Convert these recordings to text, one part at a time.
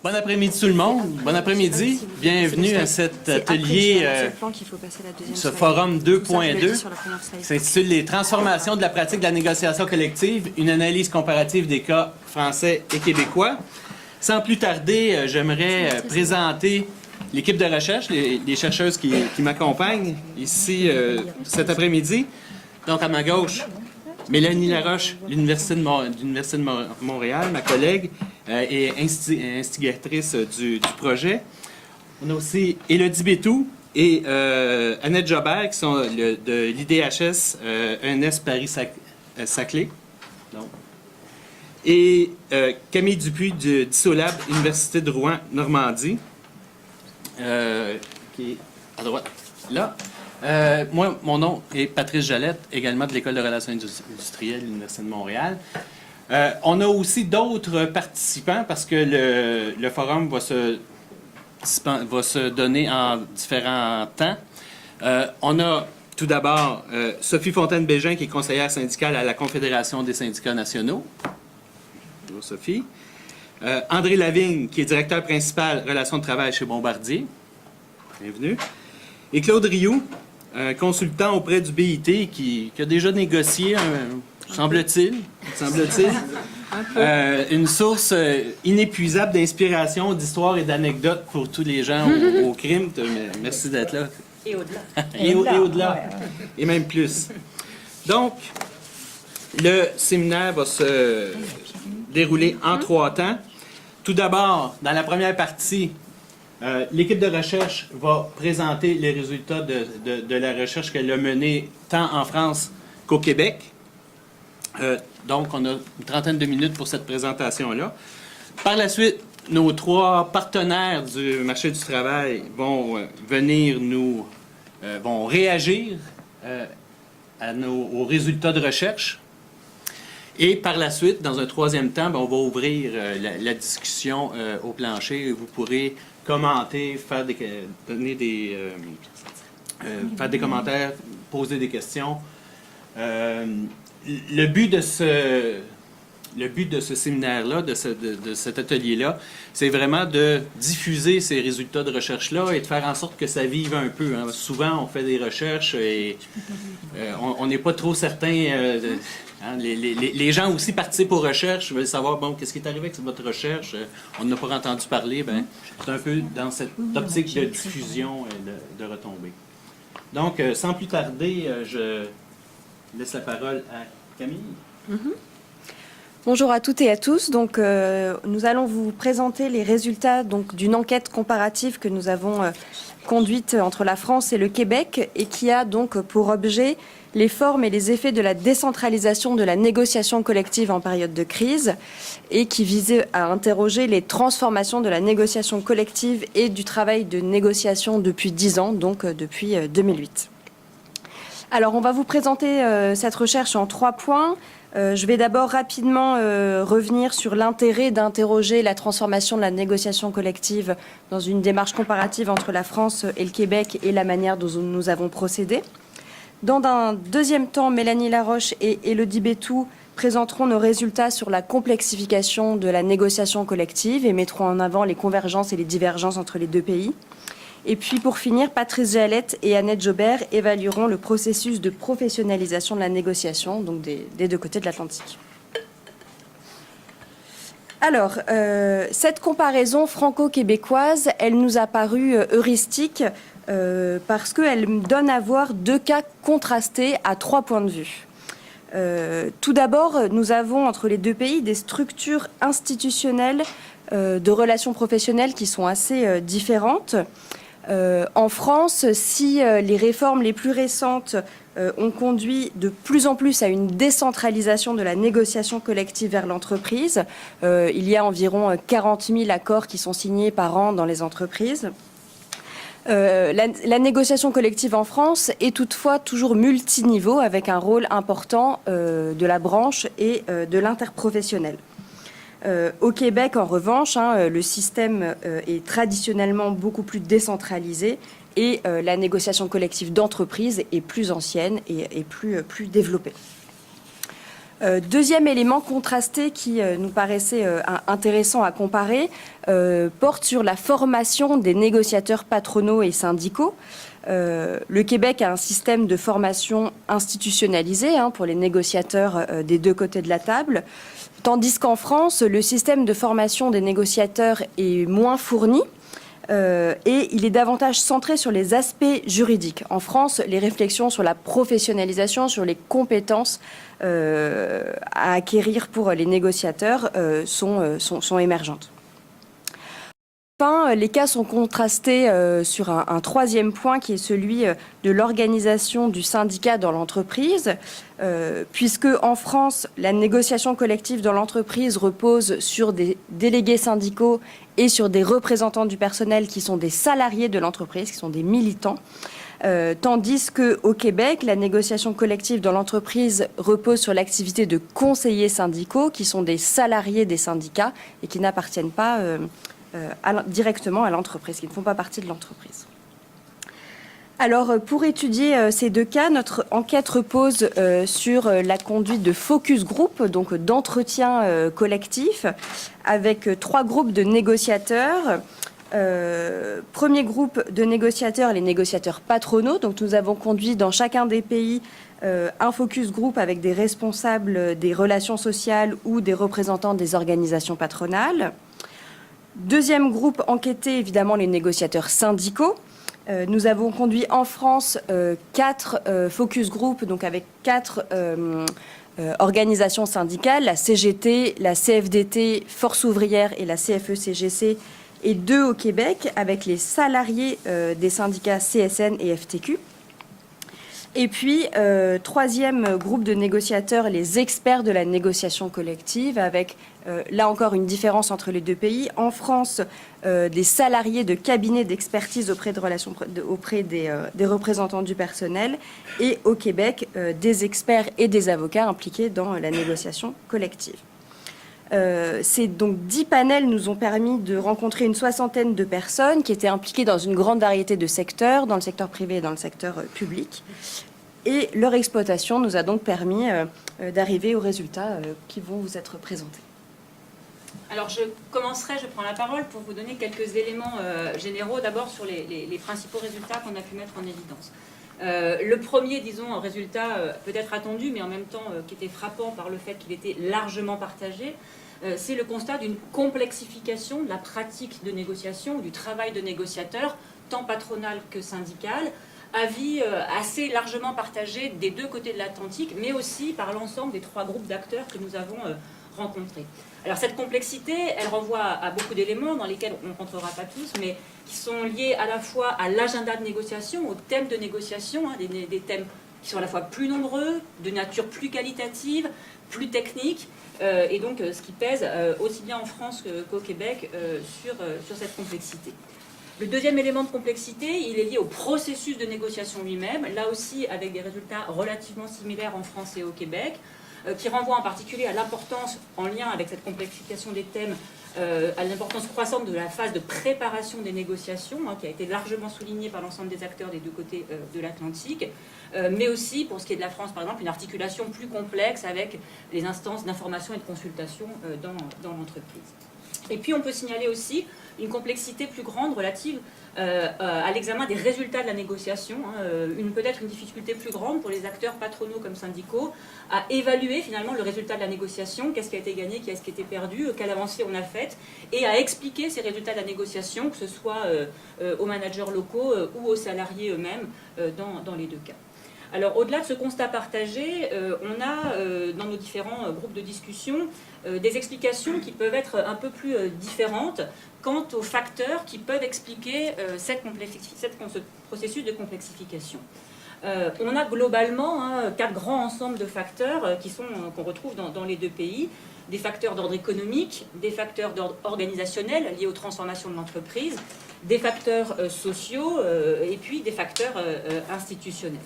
Bon après-midi tout le monde. Bon après-midi. Bienvenue à cet atelier, ce forum 2.2. S'intitule Les transformations de la pratique de la négociation collective, une analyse comparative des cas français et québécois. Sans plus tarder, j'aimerais présenter l'équipe de recherche, les chercheuses qui m'accompagnent ici cet après-midi. Donc à ma gauche, Mélanie Laroche, de l'Université de Montréal, ma collègue, et instigatrice du projet. On a aussi Élodie Bétou et Annette Jobert, qui sont de l'IDHS ENS Paris-Saclay. Et Camille Dupuis de Dissolab, Université de Rouen-Normandie, qui est à droite, là. Moi, mon nom est Patrice Jalette, également de l'École de relations industrielles de l'Université de Montréal. On a aussi d'autres participants parce que le forum va se donner en différents temps. On a tout d'abord Sophie Fontaine-Bégin, qui est conseillère syndicale à la Confédération des syndicats nationaux. Bonjour Sophie. André Lavigne, qui est directeur principal relations de travail chez Bombardier. Bienvenue. Et Claude Rioux, consultant auprès du BIT qui a déjà négocié, semble-t-il, une source inépuisable d'inspiration, d'histoire et d'anecdotes pour tous les gens au crime. Merci d'être là. Et au-delà. Et au-delà. Et même plus. Donc, le séminaire va se dérouler en 3 temps. Tout d'abord, dans la première partie, l'équipe de recherche va présenter les résultats de la recherche qu'elle a menée tant en France qu'au Québec. Donc, on a une trentaine de minutes pour cette présentation-là. Par la suite, nos 3 partenaires du marché du travail vont venir vont réagir aux résultats de recherche. Et par la suite, dans un 3e temps, on va ouvrir la discussion au plancher. Vous pourrez commenter, faire des commentaires, poser des questions. Le but de ce séminaire-là, de cet atelier-là, c'est vraiment de diffuser ces résultats de recherche-là et de faire en sorte que ça vive un peu. Hein. Souvent, on fait des recherches et on n'est pas trop certain. Les gens aussi participent aux recherches, veulent savoir, bon, qu'est-ce qui est arrivé avec votre recherche? On n'a pas entendu parler. C'est un peu dans cette optique de diffusion et de retombées. Donc, sans plus tarder, je laisse la parole à Camille. Bonjour à toutes et à tous. Donc, nous allons vous présenter les résultats d'une enquête comparative que nous avons conduite entre la France et le Québec et qui a donc pour objet les formes et les effets de la décentralisation de la négociation collective en période de crise et qui visait à interroger les transformations de la négociation collective et du travail de négociation depuis 10 ans, donc depuis 2008. Alors, on va vous présenter cette recherche en 3 points. Je vais d'abord rapidement revenir sur l'intérêt d'interroger la transformation de la négociation collective dans une démarche comparative entre la France et le Québec et la manière dont nous avons procédé. Dans un 2e temps, Mélanie Laroche et Élodie Bétou présenteront nos résultats sur la complexification de la négociation collective et mettront en avant les convergences et les divergences entre les 2 pays. Et puis, pour finir, Patrice Jalette et Annette Jobert évalueront le processus de professionnalisation de la négociation, donc des 2 côtés de l'Atlantique. Alors, cette comparaison franco-québécoise, elle nous a paru heuristique parce qu'elle donne à voir 2 cas contrastés à 3 points de vue. Tout d'abord, nous avons entre les 2 pays des structures institutionnelles de relations professionnelles qui sont assez différentes. En France, si les réformes les plus récentes ont conduit de plus en plus à une décentralisation de la négociation collective vers l'entreprise, il y a environ 40 000 accords qui sont signés par an dans les entreprises. La négociation collective en France est toutefois toujours multiniveau avec un rôle important de la branche et de l'interprofessionnel. Au Québec, en revanche, le système est traditionnellement beaucoup plus décentralisé et la négociation collective d'entreprise est plus ancienne et plus développée. Deuxième élément contrasté qui nous paraissait intéressant à comparer porte sur la formation des négociateurs patronaux et syndicaux. Le Québec a un système de formation institutionnalisé pour les négociateurs des deux côtés de la table, tandis qu'en France, le système de formation des négociateurs est moins fourni. Et il est davantage centré sur les aspects juridiques. En France, les réflexions sur la professionnalisation, sur les compétences à acquérir pour les négociateurs sont émergentes. Enfin, les cas sont contrastés sur un troisième point qui est celui de l'organisation du syndicat dans l'entreprise, puisque en France, la négociation collective dans l'entreprise repose sur des délégués syndicaux et sur des représentants du personnel qui sont des salariés de l'entreprise, qui sont des militants. Tandis qu'au Québec, la négociation collective dans l'entreprise repose sur l'activité de conseillers syndicaux qui sont des salariés des syndicats et qui n'appartiennent pas directement à l'entreprise, qui ne font pas partie de l'entreprise. Alors, pour étudier ces deux cas, notre enquête repose sur la conduite de focus group, donc d'entretien collectif, avec 3 groupes de négociateurs. Premier groupe de négociateurs, les négociateurs patronaux. Donc, nous avons conduit dans chacun des pays un focus group avec des responsables des relations sociales ou des représentants des organisations patronales. Deuxième groupe enquêté, évidemment, les négociateurs syndicaux. Nous avons conduit en France 4 focus group, donc avec 4 organisations syndicales, la CGT, la CFDT, Force ouvrière et la CFE-CGC, et 2 au Québec avec les salariés des syndicats CSN et FTQ. Et puis, troisième groupe de négociateurs, les experts de la négociation collective, avec, là encore, une différence entre les deux pays. En France, des salariés de cabinets d'expertise auprès des représentants du personnel. Et au Québec, des experts et des avocats impliqués dans la négociation collective. Ces donc 10 panels nous ont permis de rencontrer une 60aine de personnes qui étaient impliquées dans une grande variété de secteurs, dans le secteur privé et dans le secteur public. Et leur exploitation nous a donc permis d'arriver aux résultats qui vont vous être présentés. Alors je prends la parole pour vous donner quelques éléments généraux, d'abord sur les principaux résultats qu'on a pu mettre en évidence. Le premier, disons, résultat peut-être attendu, mais en même temps qui était frappant par le fait qu'il était largement partagé, c'est le constat d'une complexification de la pratique de négociation, du travail de négociateur, tant patronal que syndical, avis assez largement partagé des deux côtés de l'Atlantique, mais aussi par l'ensemble des 3 groupes d'acteurs que nous avons rencontrés. Alors cette complexité, elle renvoie à beaucoup d'éléments dans lesquels on ne rentrera pas tous, mais qui sont liés à la fois à l'agenda de négociation, aux thèmes de négociation, des thèmes qui sont à la fois plus nombreux, de nature plus qualitative, plus technique, et donc ce qui pèse aussi bien en France qu'au Québec sur cette complexité. Le deuxième élément de complexité, il est lié au processus de négociation lui-même, là aussi avec des résultats relativement similaires en France et au Québec, qui renvoie en particulier à l'importance, en lien avec cette complexification des thèmes, à l'importance croissante de la phase de préparation des négociations, qui a été largement soulignée par l'ensemble des acteurs des deux côtés de l'Atlantique, mais aussi, pour ce qui est de la France, par exemple, une articulation plus complexe avec les instances d'information et de consultation dans l'entreprise. Et puis on peut signaler aussi une complexité plus grande relative à l'examen des résultats de la négociation, peut-être une difficulté plus grande pour les acteurs patronaux comme syndicaux à évaluer finalement le résultat de la négociation, qu'est-ce qui a été gagné, qu'est-ce qui a été perdu, quelle avancée on a faite, et à expliquer ces résultats de la négociation, que ce soit aux managers locaux ou aux salariés eux-mêmes dans les deux cas. Alors, au-delà de ce constat partagé, on a, dans nos différents groupes de discussion, des explications qui peuvent être un peu plus différentes quant aux facteurs qui peuvent expliquer ce processus de complexification. On a globalement 4 grands ensembles de facteurs qu'on retrouve dans les deux pays. Des facteurs d'ordre économique, des facteurs d'ordre organisationnel liés aux transformations de l'entreprise, des facteurs sociaux et puis des facteurs institutionnels.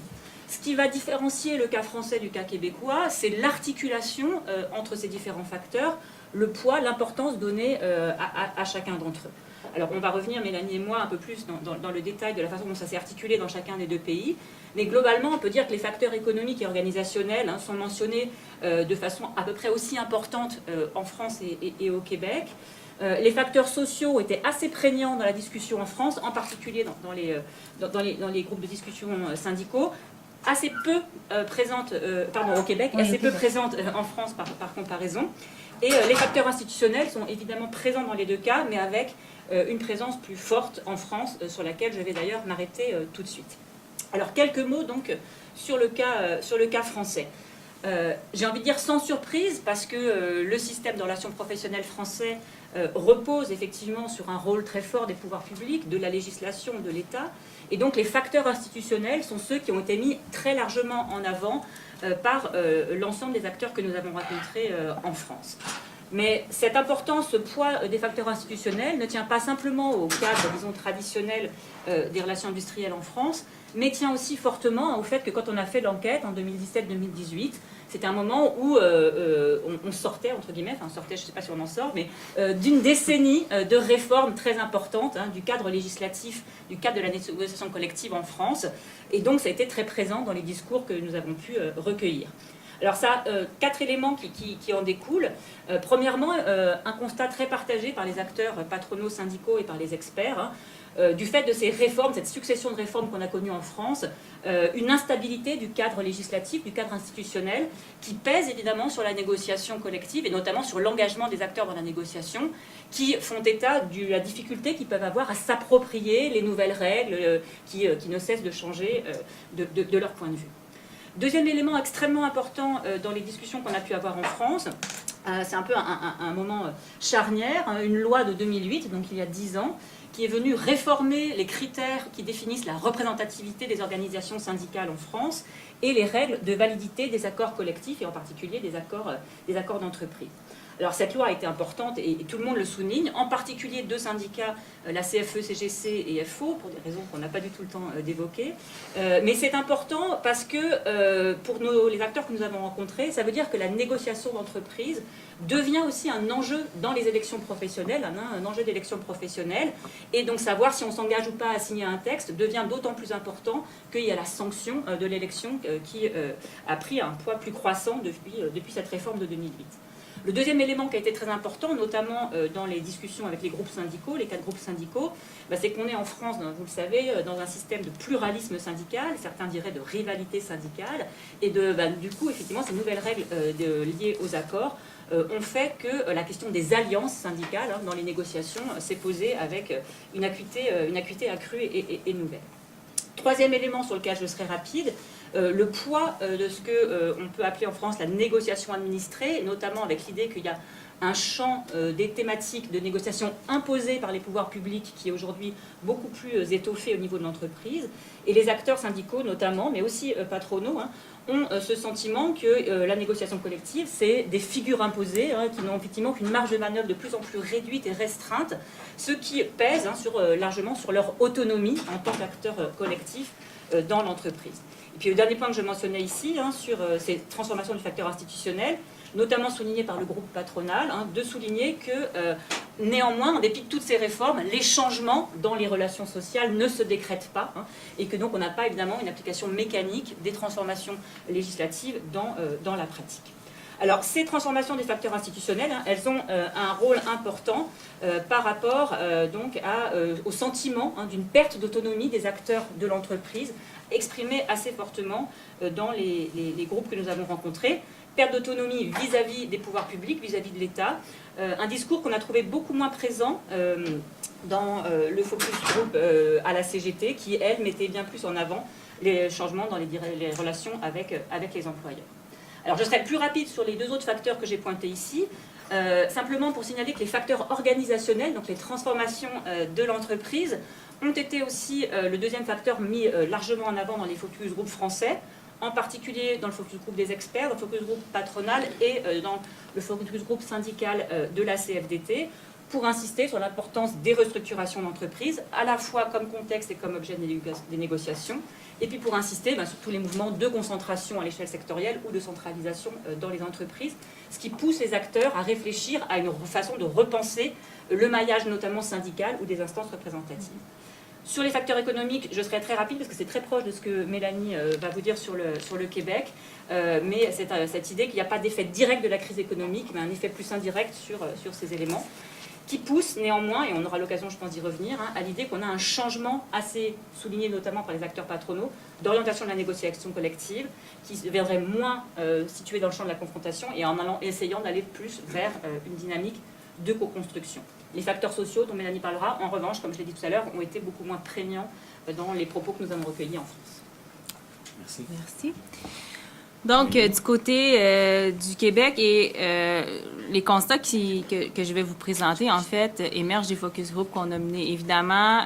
Ce qui va différencier le cas français du cas québécois, c'est l'articulation entre ces différents facteurs, le poids, l'importance donnée à chacun d'entre eux. Alors on va revenir, Mélanie et moi, un peu plus dans le détail de la façon dont ça s'est articulé dans chacun des deux pays. Mais globalement, on peut dire que les facteurs économiques et organisationnels sont mentionnés de façon à peu près aussi importante en France et au Québec. Les facteurs sociaux étaient assez prégnants dans la discussion en France, en particulier dans les groupes de discussion syndicaux, assez peu présentes au Québec, oui, assez peu présentes en France par comparaison. Et les facteurs institutionnels sont évidemment présents dans les deux cas, mais avec une présence plus forte en France, sur laquelle je vais d'ailleurs m'arrêter tout de suite. Alors quelques mots donc sur le cas français. J'ai envie de dire sans surprise, parce que le système de relations professionnelles français repose effectivement sur un rôle très fort des pouvoirs publics, de la législation, de l'État, et donc les facteurs institutionnels sont ceux qui ont été mis très largement en avant par l'ensemble des acteurs que nous avons rencontrés en France. Mais cette importance, ce poids des facteurs institutionnels ne tient pas simplement au cadre, disons, traditionnel des relations industrielles en France, mais tient aussi fortement au fait que quand on a fait l'enquête en 2017-2018, c'était un moment où on sortait, entre guillemets, enfin sortait, je ne sais pas si on en sort, mais d'une décennie de réformes très importantes du cadre législatif, du cadre de la négociation collective en France. Et donc ça a été très présent dans les discours que nous avons pu recueillir. Alors ça, 4 éléments qui en découlent. Premièrement, un constat très partagé par les acteurs patronaux, syndicaux et par les experts, du fait de ces réformes, cette succession de réformes qu'on a connues en France, une instabilité du cadre législatif, du cadre institutionnel, qui pèse évidemment sur la négociation collective et notamment sur l'engagement des acteurs dans la négociation, qui font état de la difficulté qu'ils peuvent avoir à s'approprier les nouvelles règles qui ne cessent de changer de leur point de vue. Deuxième élément extrêmement important dans les discussions qu'on a pu avoir en France, c'est un peu un moment charnière, une loi de 2008, donc il y a 10 ans, qui est venue réformer les critères qui définissent la représentativité des organisations syndicales en France et les règles de validité des accords collectifs et en particulier des accords d'entreprise. Alors cette loi a été importante et tout le monde le souligne, en particulier 2 syndicats, la CFE, CGC et FO, pour des raisons qu'on n'a pas du tout le temps d'évoquer. Mais c'est important parce que pour les acteurs que nous avons rencontrés, ça veut dire que la négociation d'entreprise devient aussi un enjeu dans les élections professionnelles, un enjeu d'élection professionnelle. Et donc savoir si on s'engage ou pas à signer un texte devient d'autant plus important qu'il y a la sanction de l'élection qui a pris un poids plus croissant depuis cette réforme de 2008. Le deuxième élément qui a été très important, notamment dans les discussions avec les groupes syndicaux, les 4 groupes syndicaux, c'est qu'on est en France, vous le savez, dans un système de pluralisme syndical, certains diraient de rivalité syndicale, et du coup, effectivement, ces nouvelles règles liées aux accords ont fait que la question des alliances syndicales dans les négociations s'est posée avec une acuité accrue et nouvelle. Troisième élément sur lequel je serai rapide, le poids de ce qu'on peut appeler en France la négociation administrée, notamment avec l'idée qu'il y a un champ des thématiques de négociation imposées par les pouvoirs publics qui est aujourd'hui beaucoup plus étoffé au niveau de l'entreprise. Et les acteurs syndicaux notamment, mais aussi patronaux, ont ce sentiment que la négociation collective, c'est des figures imposées qui n'ont effectivement qu'une marge de manœuvre de plus en plus réduite et restreinte, ce qui pèse largement sur leur autonomie en tant qu'acteurs collectifs dans l'entreprise. Et puis le dernier point que je mentionnais ici, sur ces transformations du facteur institutionnel, notamment souligné par le groupe patronal, de souligner que néanmoins, en dépit de toutes ces réformes, les changements dans les relations sociales ne se décrètent pas, et que donc on n'a pas évidemment une application mécanique des transformations législatives dans la pratique. Alors, ces transformations des facteurs institutionnels, elles ont un rôle important par rapport donc au sentiment d'une perte d'autonomie des acteurs de l'entreprise, exprimée assez fortement dans les groupes que nous avons rencontrés. Perte d'autonomie vis-à-vis des pouvoirs publics, vis-à-vis de l'État. Un discours qu'on a trouvé beaucoup moins présent dans le focus group à la CGT, qui, elle, mettait bien plus en avant les changements dans les relations avec les employeurs. Alors, je serai plus rapide sur les 2 autres facteurs que j'ai pointés ici, simplement pour signaler que les facteurs organisationnels, donc les transformations de l'entreprise, ont été aussi le deuxième facteur mis largement en avant dans les focus group français, en particulier dans le focus group des experts, dans le focus group patronal et dans le focus group syndical de la CFDT, pour insister sur l'importance des restructurations d'entreprises, à la fois comme contexte et comme objet des négociations, et puis pour insister sur tous les mouvements de concentration à l'échelle sectorielle ou de centralisation dans les entreprises, ce qui pousse les acteurs à réfléchir à une façon de repenser le maillage notamment syndical ou des instances représentatives. Sur les facteurs économiques, je serai très rapide parce que c'est très proche de ce que Mélanie va vous dire sur le Québec, mais cette idée qu'il n'y a pas d'effet direct de la crise économique, mais un effet plus indirect sur ces éléments, qui pousse néanmoins, et on aura l'occasion je pense d'y revenir, à l'idée qu'on a un changement assez souligné notamment par les acteurs patronaux d'orientation de la négociation collective, qui viendrait moins situé dans le champ de la confrontation et en essayant d'aller plus vers une dynamique de co-construction. Les facteurs sociaux dont Mélanie parlera, en revanche, comme je l'ai dit tout à l'heure, ont été beaucoup moins prégnants dans les propos que nous avons recueillis en France. Merci. Merci. Donc, du côté du Québec et les constats que je vais vous présenter, en fait, émergent des focus group qu'on a menés. Évidemment,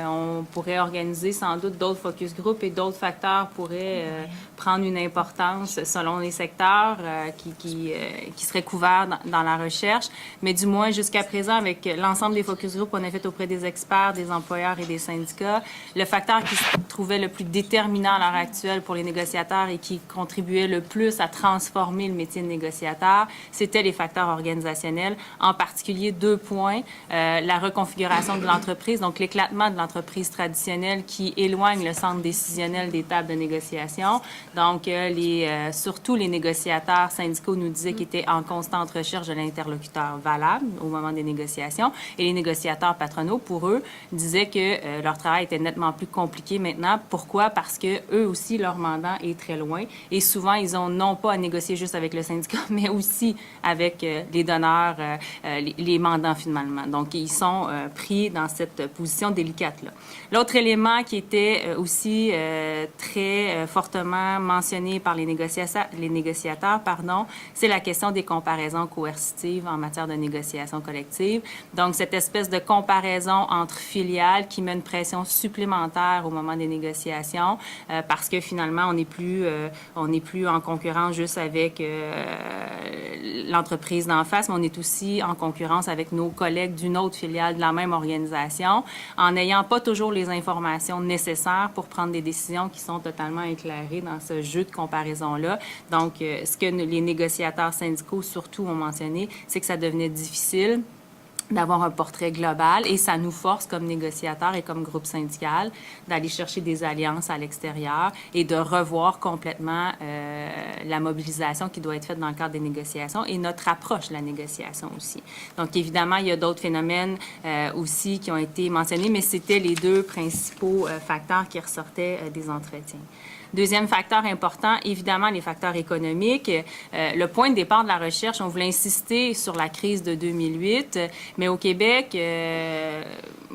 on pourrait organiser sans doute d'autres focus group et d'autres facteurs pourraient prendre une importance selon les secteurs qui seraient couverts dans la recherche. Mais du moins, jusqu'à présent, avec l'ensemble des focus group qu'on a fait auprès des experts, des employeurs et des syndicats, le facteur qui se trouvait le plus déterminant à l'heure actuelle pour les négociateurs et qui contribuait le plus à transformer le métier de négociateur, c'était les facteurs organisationnels, en particulier 2 points, la reconfiguration de l'entreprise, donc l'éclatement de l'entreprise traditionnelle qui éloigne le centre décisionnel des tables de négociation. Donc, surtout les négociateurs syndicaux nous disaient qu'ils étaient en constante recherche de l'interlocuteur valable au moment des négociations, et les négociateurs patronaux, pour eux, disaient que leur travail était nettement plus compliqué maintenant. Pourquoi? Parce que eux aussi, leur mandat est très loin, et souvent, ils ont non pas à négocier juste avec le syndicat, mais aussi avec les donneurs, les mandants finalement. Donc, ils sont pris dans cette position délicate-là. L'autre élément qui était aussi très fortement mentionné par les négociateurs, c'est la question des comparaisons coercitives en matière de négociation collective. Donc, cette espèce de comparaison entre filiales qui met une pression supplémentaire au moment des négociations parce que finalement, on n'est plus en concurrence juste avec l'entreprise d'en face, mais on est aussi en concurrence avec nos collègues d'une autre filiale de la même organisation, en n'ayant pas toujours les informations nécessaires pour prendre des décisions qui sont totalement éclairées dans ce jeu de comparaison-là. Donc, ce que les négociateurs syndicaux surtout ont mentionné, c'est que ça devenait difficile d'avoir un portrait global, et ça nous force comme négociateurs et comme groupe syndical d'aller chercher des alliances à l'extérieur et de revoir complètement la mobilisation qui doit être faite dans le cadre des négociations et notre approche de la négociation aussi. Donc, évidemment, il y a d'autres phénomènes aussi qui ont été mentionnés, mais c'était les 2 principaux facteurs qui ressortaient des entretiens. Deuxième facteur important, évidemment, les facteurs économiques. Le point de départ de la recherche, on voulait insister sur la crise de 2008, mais au Québec,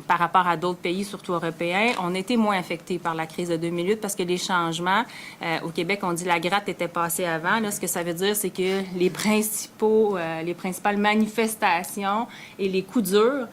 par rapport à d'autres pays, surtout européens, on était moins affectés par la crise de 2008 parce que les changements, au Québec, on dit la gratte était passée avant. Là, ce que ça veut dire, c'est que les principales manifestations et les coups durs,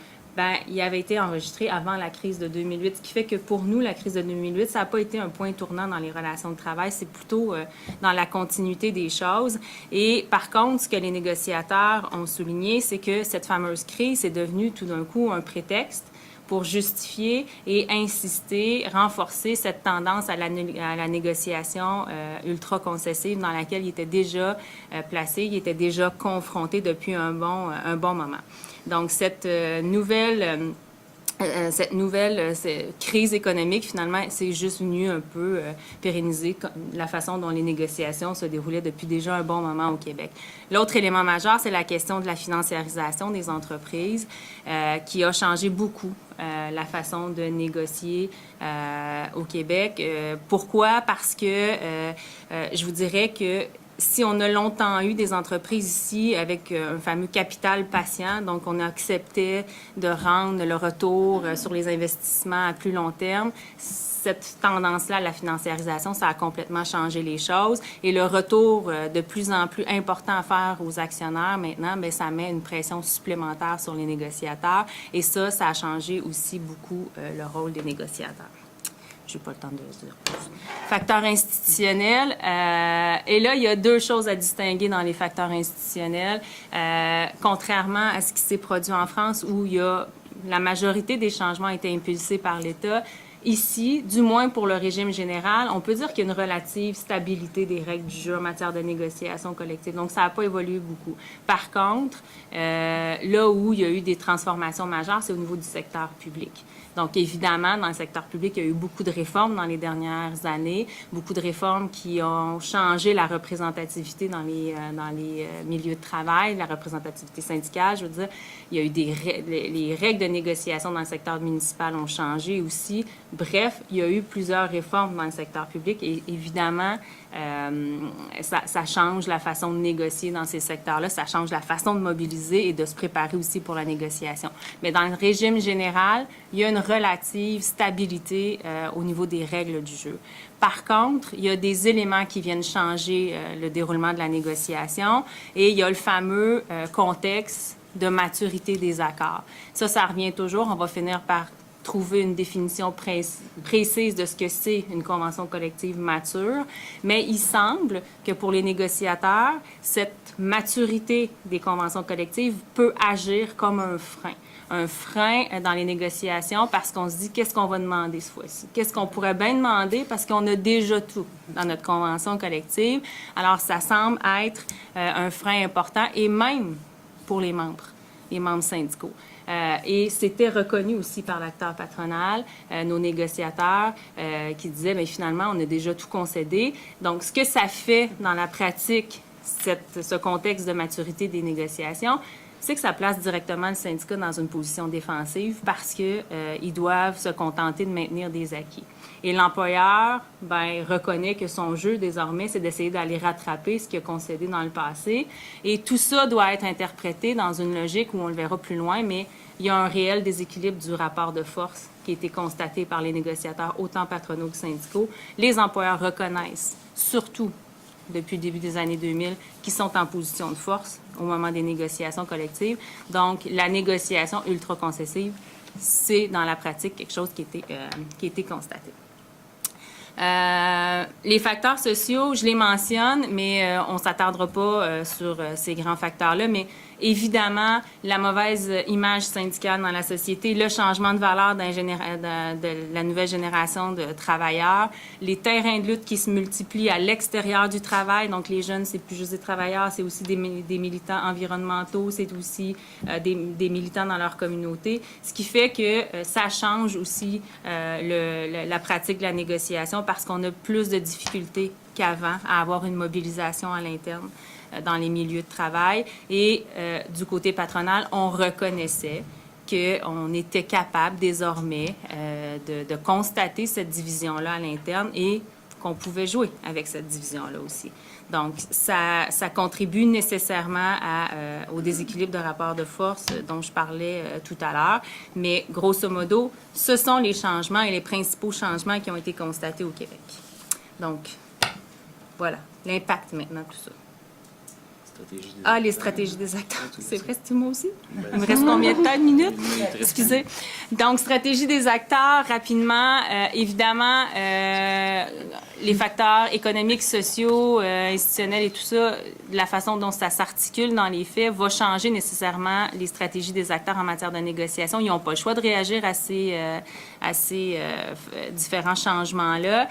il avait été enregistré avant la crise de 2008, ce qui fait que pour nous, la crise de 2008, ça n'a pas été un point tournant dans les relations de travail, c'est plutôt dans la continuité des choses. Et par contre, ce que les négociateurs ont souligné, c'est que cette fameuse crise est devenue tout d'un coup un prétexte pour justifier et insister, renforcer cette tendance à la négociation ultra-concessive dans laquelle il était déjà placé, il était déjà confronté depuis un bon moment. Donc, cette nouvelle crise économique, finalement, c'est juste venu un peu pérenniser la façon dont les négociations se déroulaient depuis déjà un bon moment au Québec. L'autre élément majeur, c'est la question de la financiarisation des entreprises qui a changé beaucoup la façon de négocier au Québec. Pourquoi? Parce que je vous dirais que si on a longtemps eu des entreprises ici avec un fameux capital patient, donc on acceptait de rendre le retour sur les investissements à plus long terme, cette tendance-là, la financiarisation, ça a complètement changé les choses. Et le retour de plus en plus important à faire aux actionnaires maintenant, ça met une pression supplémentaire sur les négociateurs. Et ça a changé aussi beaucoup le rôle des négociateurs. je n'ai pas le temps de dire plus. Facteurs institutionnels. Et là, il y a deux choses à distinguer dans les facteurs institutionnels. Contrairement à ce qui s'est produit en France, où la majorité des changements a été impulsés par l'État, ici, du moins pour le régime général, on peut dire qu'il y a une relative stabilité des règles du jeu en matière de négociation collective. Donc, ça n'a pas évolué beaucoup. Par contre, là où il y a eu des transformations majeures, c'est au niveau du secteur public. Donc, évidemment, dans le secteur public, il y a eu beaucoup de réformes dans les dernières années, beaucoup de réformes qui ont changé la représentativité dans les milieux de travail, la représentativité syndicale, je veux dire. Il y a eu les règles de négociation dans le secteur municipal ont changé aussi. Bref, il y a eu plusieurs réformes dans le secteur public et évidemment, ça change la façon de négocier dans ces secteurs-là, ça change la façon de mobiliser et de se préparer aussi pour la négociation. Mais dans le régime général, il y a une relative stabilité au niveau des règles du jeu. Par contre, il y a des éléments qui viennent changer le déroulement de la négociation et il y a le fameux contexte de maturité des accords. Ça revient toujours. On va finir par trouver une définition précise de ce que c'est une convention collective mature, mais il semble que pour les négociateurs, cette maturité des conventions collectives peut agir comme un frein dans les négociations parce qu'on se dit qu'est-ce qu'on va demander cette fois-ci? Qu'est-ce qu'on pourrait bien demander parce qu'on a déjà tout dans notre convention collective. Alors, ça semble être un frein important et même pour les membres syndicaux. Et c'était reconnu aussi par l'acteur patronal, nos négociateurs, qui disaient, bien, finalement, on a déjà tout concédé. Donc, ce que ça fait dans la pratique, ce contexte de maturité des négociations, c'est que ça place directement le syndicat dans une position défensive parce qu'ils doivent se contenter de maintenir des acquis. Et l'employeur reconnaît que son jeu, désormais, c'est d'essayer d'aller rattraper ce qu'il a concédé dans le passé. Et tout ça doit être interprété dans une logique où on le verra plus loin, mais il y a un réel déséquilibre du rapport de force qui a été constaté par les négociateurs, autant patronaux que syndicaux. Les employeurs reconnaissent, surtout depuis le début des années 2000, qui sont en position de force au moment des négociations collectives. Donc, la négociation ultra-concessive, c'est dans la pratique quelque chose qui a été constaté. Les facteurs sociaux, je les mentionne, mais on ne s'attardera pas sur ces grands facteurs-là. Mais évidemment, la mauvaise image syndicale dans la société, le changement de valeur de la nouvelle génération de travailleurs, les terrains de lutte qui se multiplient à l'extérieur du travail. Donc, les jeunes, c'est plus juste des travailleurs, c'est aussi des militants environnementaux, c'est aussi des militants dans leur communauté. Ce qui fait que ça change aussi la pratique de la négociation parce qu'on a plus de difficultés qu'avant à avoir une mobilisation à l'interne dans les milieux de travail. Et du côté patronal, on reconnaissait qu'on était capable désormais de constater cette division-là à l'interne et qu'on pouvait jouer avec cette division-là aussi. Donc, ça contribue nécessairement au déséquilibre de rapport de force dont je parlais tout à l'heure. Mais grosso modo, ce sont les changements et les principaux changements qui ont été constatés au Québec. Donc, voilà, l'impact maintenant, tout ça. Les stratégies des acteurs. C'est vrai, c'est moi aussi? Il me reste combien de temps? Une minute? Excusez. Donc, stratégie des acteurs, rapidement. Évidemment, les facteurs économiques, sociaux, institutionnels et tout ça, la façon dont ça s'articule dans les faits va changer nécessairement les stratégies des acteurs en matière de négociation. Ils n'ont pas le choix de réagir à ces différents changements-là.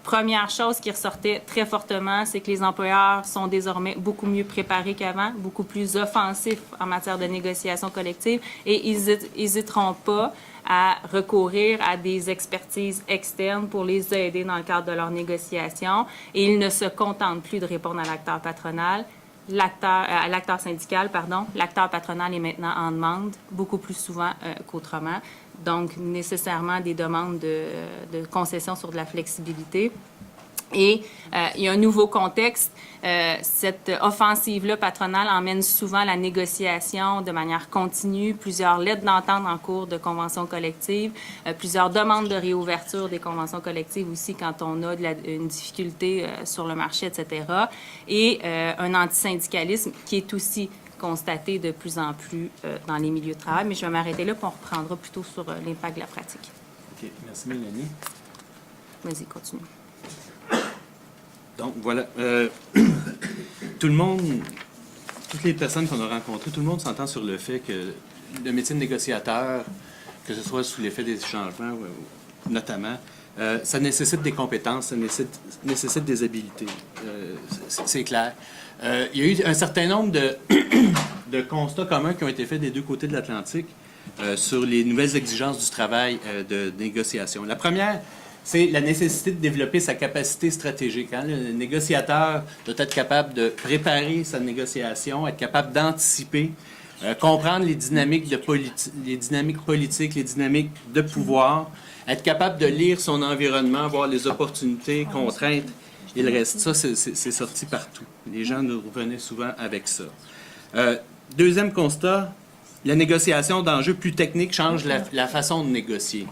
Première chose qui ressortait très fortement, c'est que les employeurs sont désormais beaucoup mieux préparés qu'avant, beaucoup plus offensifs en matière de négociation collective et ils n'hésiteront pas à recourir à des expertises externes pour les aider dans le cadre de leur négociation et ils ne se contentent plus de répondre à l'acteur patronal. À l'acteur syndical, pardon. L'acteur patronal est maintenant en demande, beaucoup plus souvent qu'autrement. Donc, nécessairement des demandes de concessions sur de la flexibilité. Et il y a un nouveau contexte. Cette offensive-là patronale emmène souvent la négociation de manière continue, plusieurs lettres d'entente en cours de conventions collectives, plusieurs demandes de réouverture des conventions collectives aussi quand on a une difficulté sur le marché, etc. Et un antisyndicalisme qui est aussi constaté de plus en plus dans les milieux de travail. Mais je vais m'arrêter là, puis on reprendra plutôt sur l'impact de la pratique. OK. Merci, Mélanie. Vas-y, continue. Donc, voilà. Tout le monde, toutes les personnes qu'on a rencontrées, tout le monde s'entend sur le fait que le métier de négociateur, que ce soit sous l'effet des changements, notamment, ça nécessite des compétences, ça nécessite des habiletés. C'est clair. Il y a eu un certain nombre de constats communs qui ont été faits des deux côtés de l'Atlantique sur les nouvelles exigences du travail de négociation. La première, c'est la nécessité de développer sa capacité stratégique. Hein? Le négociateur doit être capable de préparer sa négociation, être capable d'anticiper, comprendre les dynamiques politiques, les dynamiques de pouvoir, être capable de lire son environnement, voir les opportunités, contraintes et le reste. Ça, c'est sorti partout. Les gens nous revenaient souvent avec ça. Deuxième constat, la négociation d'enjeux plus techniques change la façon de négocier.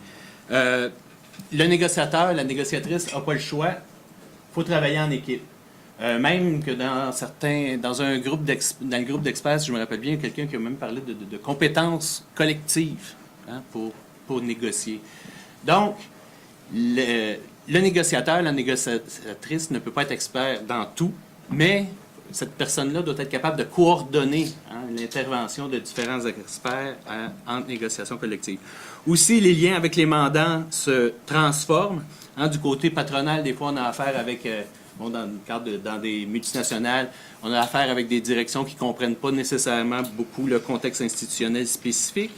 Le négociateur, la négociatrice n'a pas le choix. Il faut travailler en équipe. Même que dans le groupe d'experts, si je me rappelle bien, quelqu'un qui a même parlé de compétences collectives, hein, pour négocier. Donc, le négociateur, la négociatrice ne peut pas être expert dans tout, mais cette personne-là doit être capable de coordonner l'intervention de différents experts en négociation collective. Aussi, les liens avec les mandants se transforment. Hein, du côté patronal, des fois, on a affaire avec, dans des multinationales, on a affaire avec des directions qui ne comprennent pas nécessairement beaucoup le contexte institutionnel spécifique.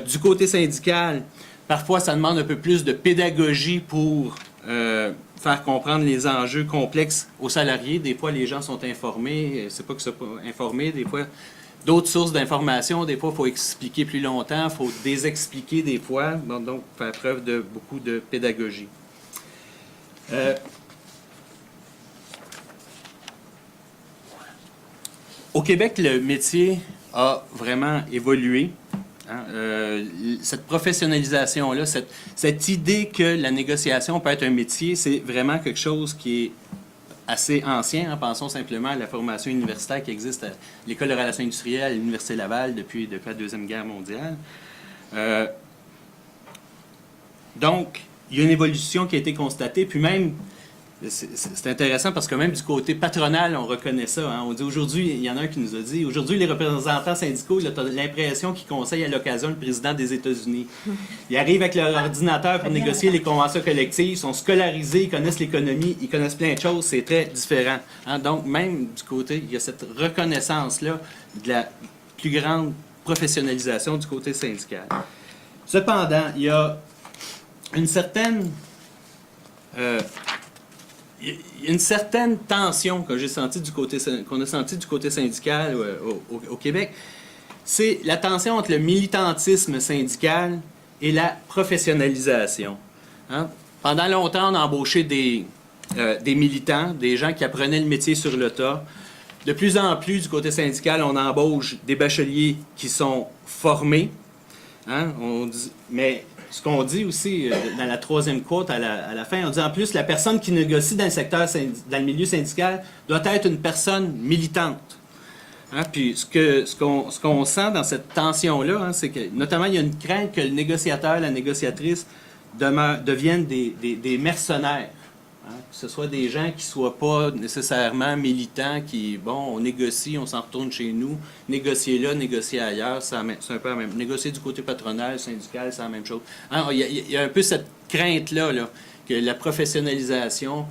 Du côté syndical, parfois, ça demande un peu plus de pédagogie pour faire comprendre les enjeux complexes aux salariés. Des fois, les gens sont informés. C'est pas que c'est pas informé. Des fois, d'autres sources d'informations. Des fois, il faut expliquer plus longtemps. Il faut désexpliquer des fois. Donc, faire preuve de beaucoup de pédagogie. Au Québec, le métier a vraiment évolué. Cette professionnalisation-là, cette idée que la négociation peut être un métier, c'est vraiment quelque chose qui est assez ancien. Hein. Pensons simplement à la formation universitaire qui existe à l'École de relations industrielles à l'Université Laval depuis la Deuxième Guerre mondiale. Donc, il y a une évolution qui a été constatée, puis même, c'est intéressant parce que même du côté patronal, on reconnaît ça. Hein. On dit aujourd'hui, il y en a un qui nous a dit, aujourd'hui, les représentants syndicaux, tu as l'impression qu'ils conseillent à l'occasion le président des États-Unis. Ils arrivent avec leur ordinateur pour négocier les conventions collectives, ils sont scolarisés, ils connaissent l'économie, ils connaissent plein de choses, c'est très différent. Hein. Donc, même du côté, il y a cette reconnaissance-là de la plus grande professionnalisation du côté syndical. Cependant, il y a une certaine tension que j'ai sentie qu'on a sentie du côté syndical au Québec. C'est la tension entre le militantisme syndical et la professionnalisation. Hein? Pendant longtemps, on a embauché des militants, des gens qui apprenaient le métier sur le tas. De plus en plus, du côté syndical, on embauche des bacheliers qui sont formés. Hein? Mais ce qu'on dit aussi dans la troisième quote à la fin, on dit en plus la personne qui négocie dans le milieu syndical doit être une personne militante. Hein? Puis ce qu'on sent dans cette tension-là, hein, c'est que notamment il y a une crainte que le négociateur, la négociatrice deviennent des mercenaires. Hein? Que ce soit des gens qui ne soient pas nécessairement militants, qui, bon, on négocie, on s'en retourne chez nous, négocier là, négocier ailleurs, c'est un peu la même. Négocier du côté patronal, syndical, c'est la même chose. Hein? Il y a un peu cette crainte-là, que la professionnalisation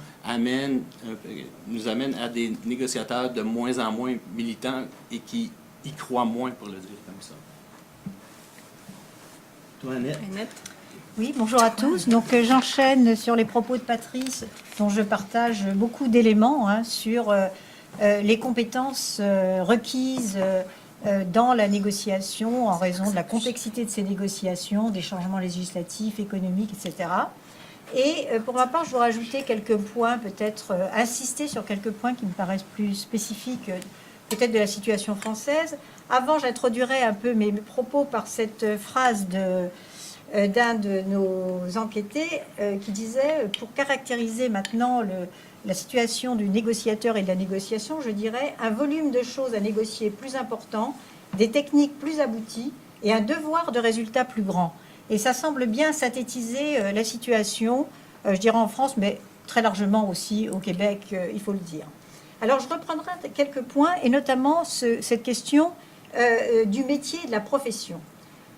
nous amène à des négociateurs de moins en moins militants et qui y croient moins, pour le dire comme ça. Toi, Annette? Oui, bonjour à tous. Donc j'enchaîne sur les propos de Patrice, dont je partage beaucoup d'éléments sur les compétences requises dans la négociation en raison de la complexité de ces négociations, des changements législatifs, économiques, etc. Et pour ma part, je voudrais ajouter quelques points, peut-être insister sur quelques points qui me paraissent plus spécifiques peut-être de la situation française. Avant, j'introduirais un peu mes propos par cette phrase d'un de nos enquêtés qui disait, pour caractériser maintenant la situation du négociateur et de la négociation, je dirais un volume de choses à négocier plus important, des techniques plus abouties et un devoir de résultat plus grand. Et ça semble bien synthétiser la situation je dirais en France, mais très largement aussi au Québec, il faut le dire. Alors, je reprendrai quelques points, et notamment cette question du métier et de la profession.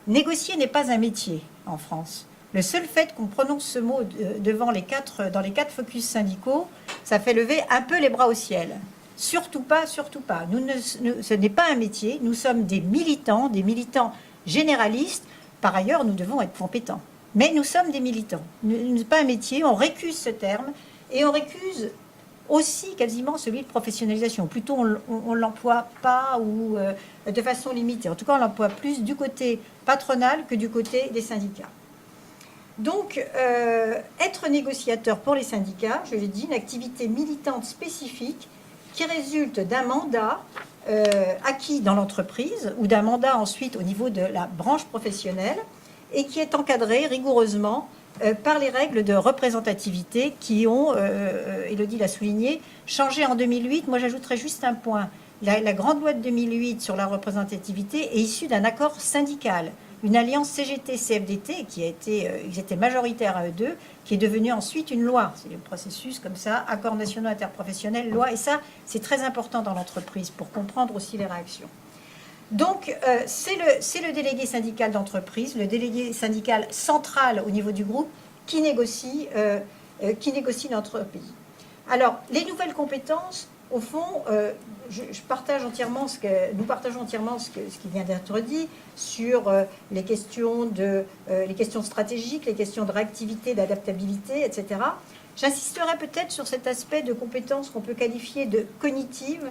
Négocier n'est pas un métier en France. Le seul fait qu'on prononce ce mot dans les quatre focus syndicaux, ça fait lever un peu les bras au ciel. Surtout pas, surtout pas. Ce n'est pas un métier, nous sommes des militants généralistes. Par ailleurs, nous devons être compétents. Mais nous sommes des militants. Ce n'est pas un métier, on récuse ce terme, et on récuse aussi quasiment celui de professionnalisation. Plutôt, on ne l'emploie pas ou de façon limitée. En tout cas, on l'emploie plus du côté patronal que du côté des syndicats. Donc, être négociateur pour les syndicats, je l'ai dit, une activité militante spécifique qui résulte d'un mandat acquis dans l'entreprise ou d'un mandat ensuite au niveau de la branche professionnelle et qui est encadré rigoureusement par les règles de représentativité qui ont, Élodie l'a souligné, changé en 2008. Moi, j'ajouterais juste un point. La grande loi de 2008 sur la représentativité est issue d'un accord syndical, une alliance CGT-CFDT qui a été, ils étaient majoritaires à eux deux, qui est devenue ensuite une loi. C'est le processus comme ça, accords nationaux interprofessionnels, loi. Et ça, c'est très important dans l'entreprise pour comprendre aussi les réactions. Donc, c'est le délégué syndical d'entreprise, le délégué syndical central au niveau du groupe qui négocie notre pays. Alors, les nouvelles compétences, au fond, nous partageons entièrement ce qui vient d'être dit sur les questions stratégiques, les questions de réactivité, d'adaptabilité, etc. J'insisterai peut-être sur cet aspect de compétences qu'on peut qualifier de cognitive,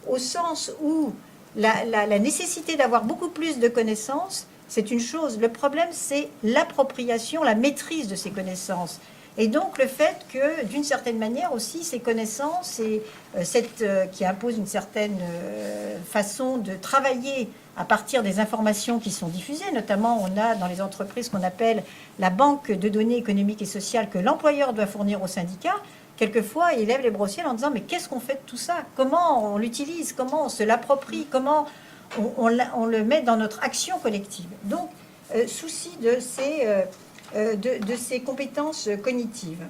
au sens où la nécessité d'avoir beaucoup plus de connaissances, c'est une chose. Le problème, c'est l'appropriation, la maîtrise de ces connaissances. Et donc le fait que, d'une certaine manière aussi, ces connaissances et qui imposent une certaine façon de travailler à partir des informations qui sont diffusées, notamment on a dans les entreprises qu'on appelle la banque de données économiques et sociales que l'employeur doit fournir aux syndicats. Quelquefois, il lève les bras au ciel en disant « mais qu'est-ce qu'on fait de tout ça? Comment on l'utilise? Comment on se l'approprie? Comment on le met dans notre action collective ?» Donc, souci de ces compétences cognitives.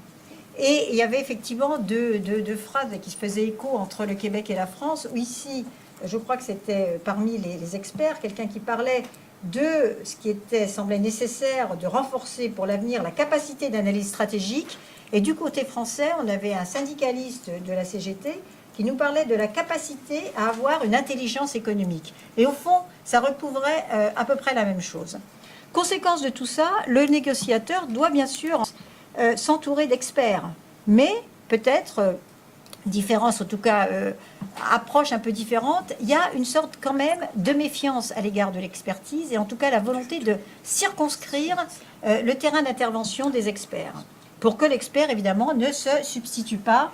Et il y avait effectivement deux phrases qui se faisaient écho entre le Québec et la France, où ici, je crois que c'était parmi les experts, quelqu'un qui parlait de ce qui semblait nécessaire de renforcer pour l'avenir la capacité d'analyse stratégique. Et du côté français, on avait un syndicaliste de la CGT qui nous parlait de la capacité à avoir une intelligence économique. Et au fond, ça recouvrait à peu près la même chose. Conséquence de tout ça, le négociateur doit bien sûr s'entourer d'experts, mais peut-être, différence en tout cas, approche un peu différente, il y a une sorte quand même de méfiance à l'égard de l'expertise et en tout cas la volonté de circonscrire le terrain d'intervention des experts, pour que l'expert évidemment ne se substitue pas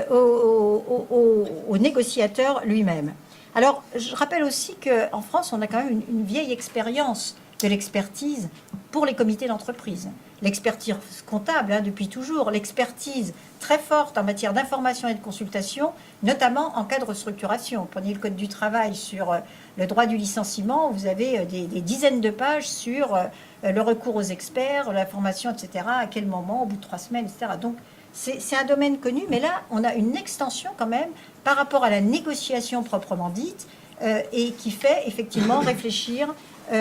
au négociateur lui-même. Alors, je rappelle aussi qu'en France, on a quand même une vieille expérience de l'expertise pour les comités d'entreprise. L'expertise comptable, depuis toujours, l'expertise très forte en matière d'information et de consultation, notamment en cas de restructuration. Prenez le Code du travail sur le droit du licenciement, vous avez des dizaines de pages sur le recours aux experts, la formation, etc., à quel moment, au bout de 3 semaines, etc. Donc, c'est un domaine connu, mais là, on a une extension quand même par rapport à la négociation proprement dite et qui fait effectivement réfléchir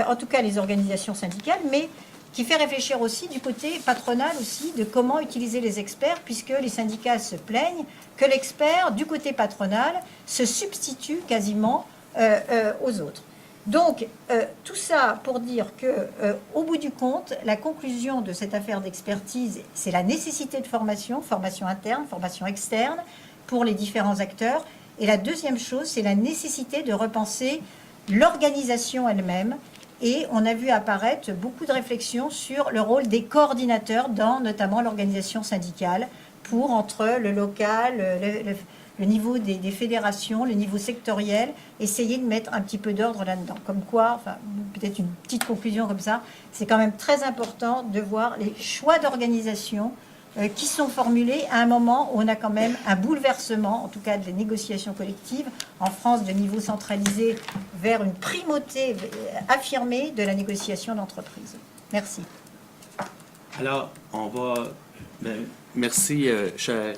en tout cas les organisations syndicales, mais qui fait réfléchir aussi du côté patronal aussi de comment utiliser les experts, puisque les syndicats se plaignent que l'expert du côté patronal se substitue quasiment aux autres. Donc, tout ça pour dire que, au bout du compte, la conclusion de cette affaire d'expertise, c'est la nécessité de formation interne, formation externe, pour les différents acteurs. Et la deuxième chose, c'est la nécessité de repenser l'organisation elle-même. Et on a vu apparaître beaucoup de réflexions sur le rôle des coordinateurs dans notamment l'organisation syndicale pour, entre le local, le niveau des fédérations, le niveau sectoriel, essayer de mettre un petit peu d'ordre là-dedans. Comme quoi, enfin, peut-être une petite conclusion comme ça, c'est quand même très important de voir les choix d'organisation qui sont formulés à un moment où on a quand même un bouleversement, en tout cas des négociations collectives, en France de niveau centralisé vers une primauté affirmée de la négociation d'entreprise. Merci. Alors, on va Merci, chers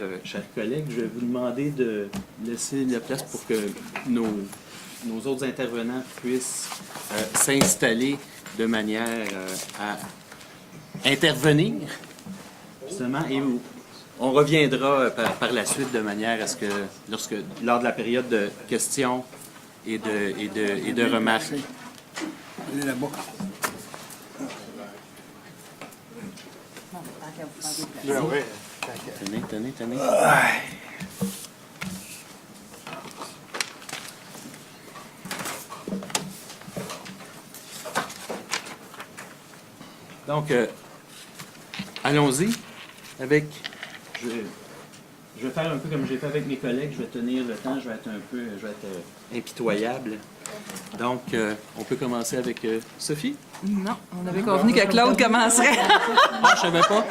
collègues. Je vais vous demander de laisser la place pour que nos autres intervenants puissent s'installer de manière à intervenir, justement, et on reviendra par la suite de manière à ce que, lors de la période de questions et de remarques. Elle est là-bas. Tenez. Donc, allons-y avec... Je vais faire un peu comme j'ai fait avec mes collègues. Je vais tenir le temps. Je vais être impitoyable. Donc, on peut commencer avec Sophie? Non, on avait convenu que Claude commencerait. Ah, je savais pas.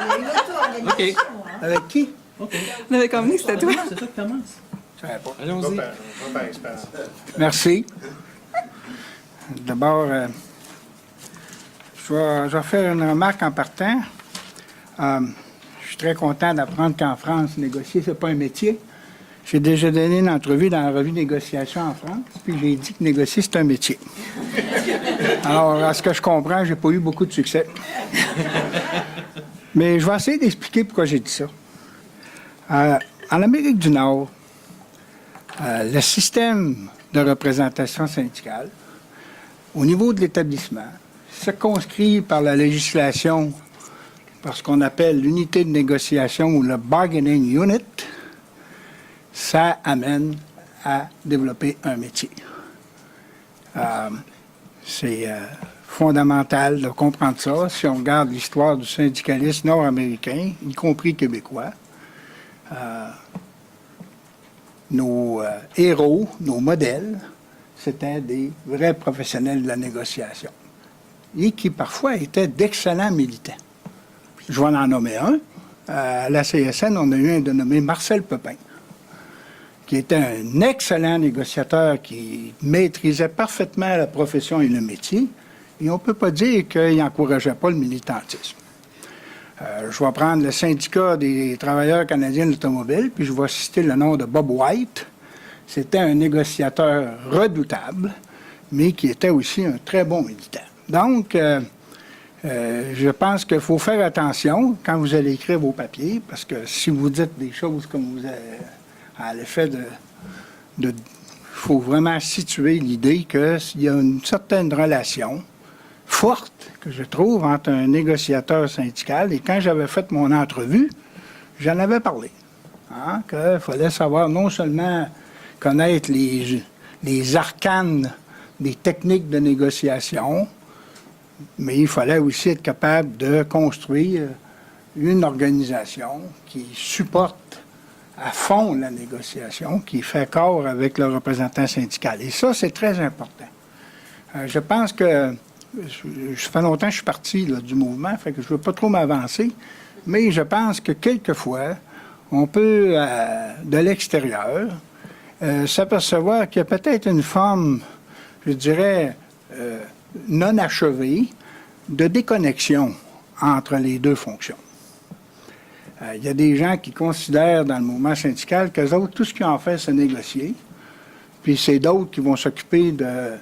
OK. Avec qui? OK. On avait convenu que c'était toi. C'est toi qui commence. Je savais pas. Allons-y. Merci. D'abord, je vais faire une remarque en partant. Je suis très content d'apprendre qu'en France, négocier, c'est pas un métier. J'ai déjà donné une entrevue dans la revue Négociation en France, puis j'ai dit que négocier, c'est un métier. Alors, à ce que je comprends, j'ai pas eu beaucoup de succès. Mais je vais essayer d'expliquer pourquoi j'ai dit ça. En Amérique du Nord, le système de représentation syndicale, au niveau de l'établissement, circonscrit par la législation, par ce qu'on appelle l'unité de négociation ou le bargaining unit, ça amène à développer un métier. C'est fondamental de comprendre ça. Si on regarde l'histoire du syndicalisme nord-américain, y compris québécois, nos héros, nos modèles, c'était des vrais professionnels de la négociation et qui parfois étaient d'excellents militants. Je vais en nommer un. À la CSN, on a eu un dénommé Marcel Pepin, qui était un excellent négociateur qui maîtrisait parfaitement la profession et le métier. Et on ne peut pas dire qu'il n'encourageait pas le militantisme. Je vais prendre le syndicat des travailleurs canadiens de l'automobile, puis je vais citer le nom de Bob White. C'était un négociateur redoutable, mais qui était aussi un très bon militant. Donc, je pense qu'il faut faire attention quand vous allez écrire vos papiers, parce que si vous dites des choses comme vous avez à l'effet il faut vraiment situer l'idée qu'il y a une certaine relation forte, que je trouve, entre un négociateur syndical. Et quand j'avais fait mon entrevue, j'en avais parlé. Hein, qu'il fallait savoir non seulement connaître les arcanes des techniques de négociation, mais il fallait aussi être capable de construire une organisation qui supporte à fond la négociation, qui fait corps avec le représentant syndical. Et ça, c'est très important. Je pense que ça fait longtemps que je suis parti là, du mouvement, fait que je ne veux pas trop m'avancer, mais je pense que quelquefois, on peut, de l'extérieur, s'apercevoir qu'il y a peut-être une forme, je dirais, non achevée de déconnexion entre les deux fonctions. Il y a des gens qui considèrent dans le mouvement syndical qu'eux autres, tout ce qu'ils ont fait, c'est négocier. Puis c'est d'autres qui vont s'occuper de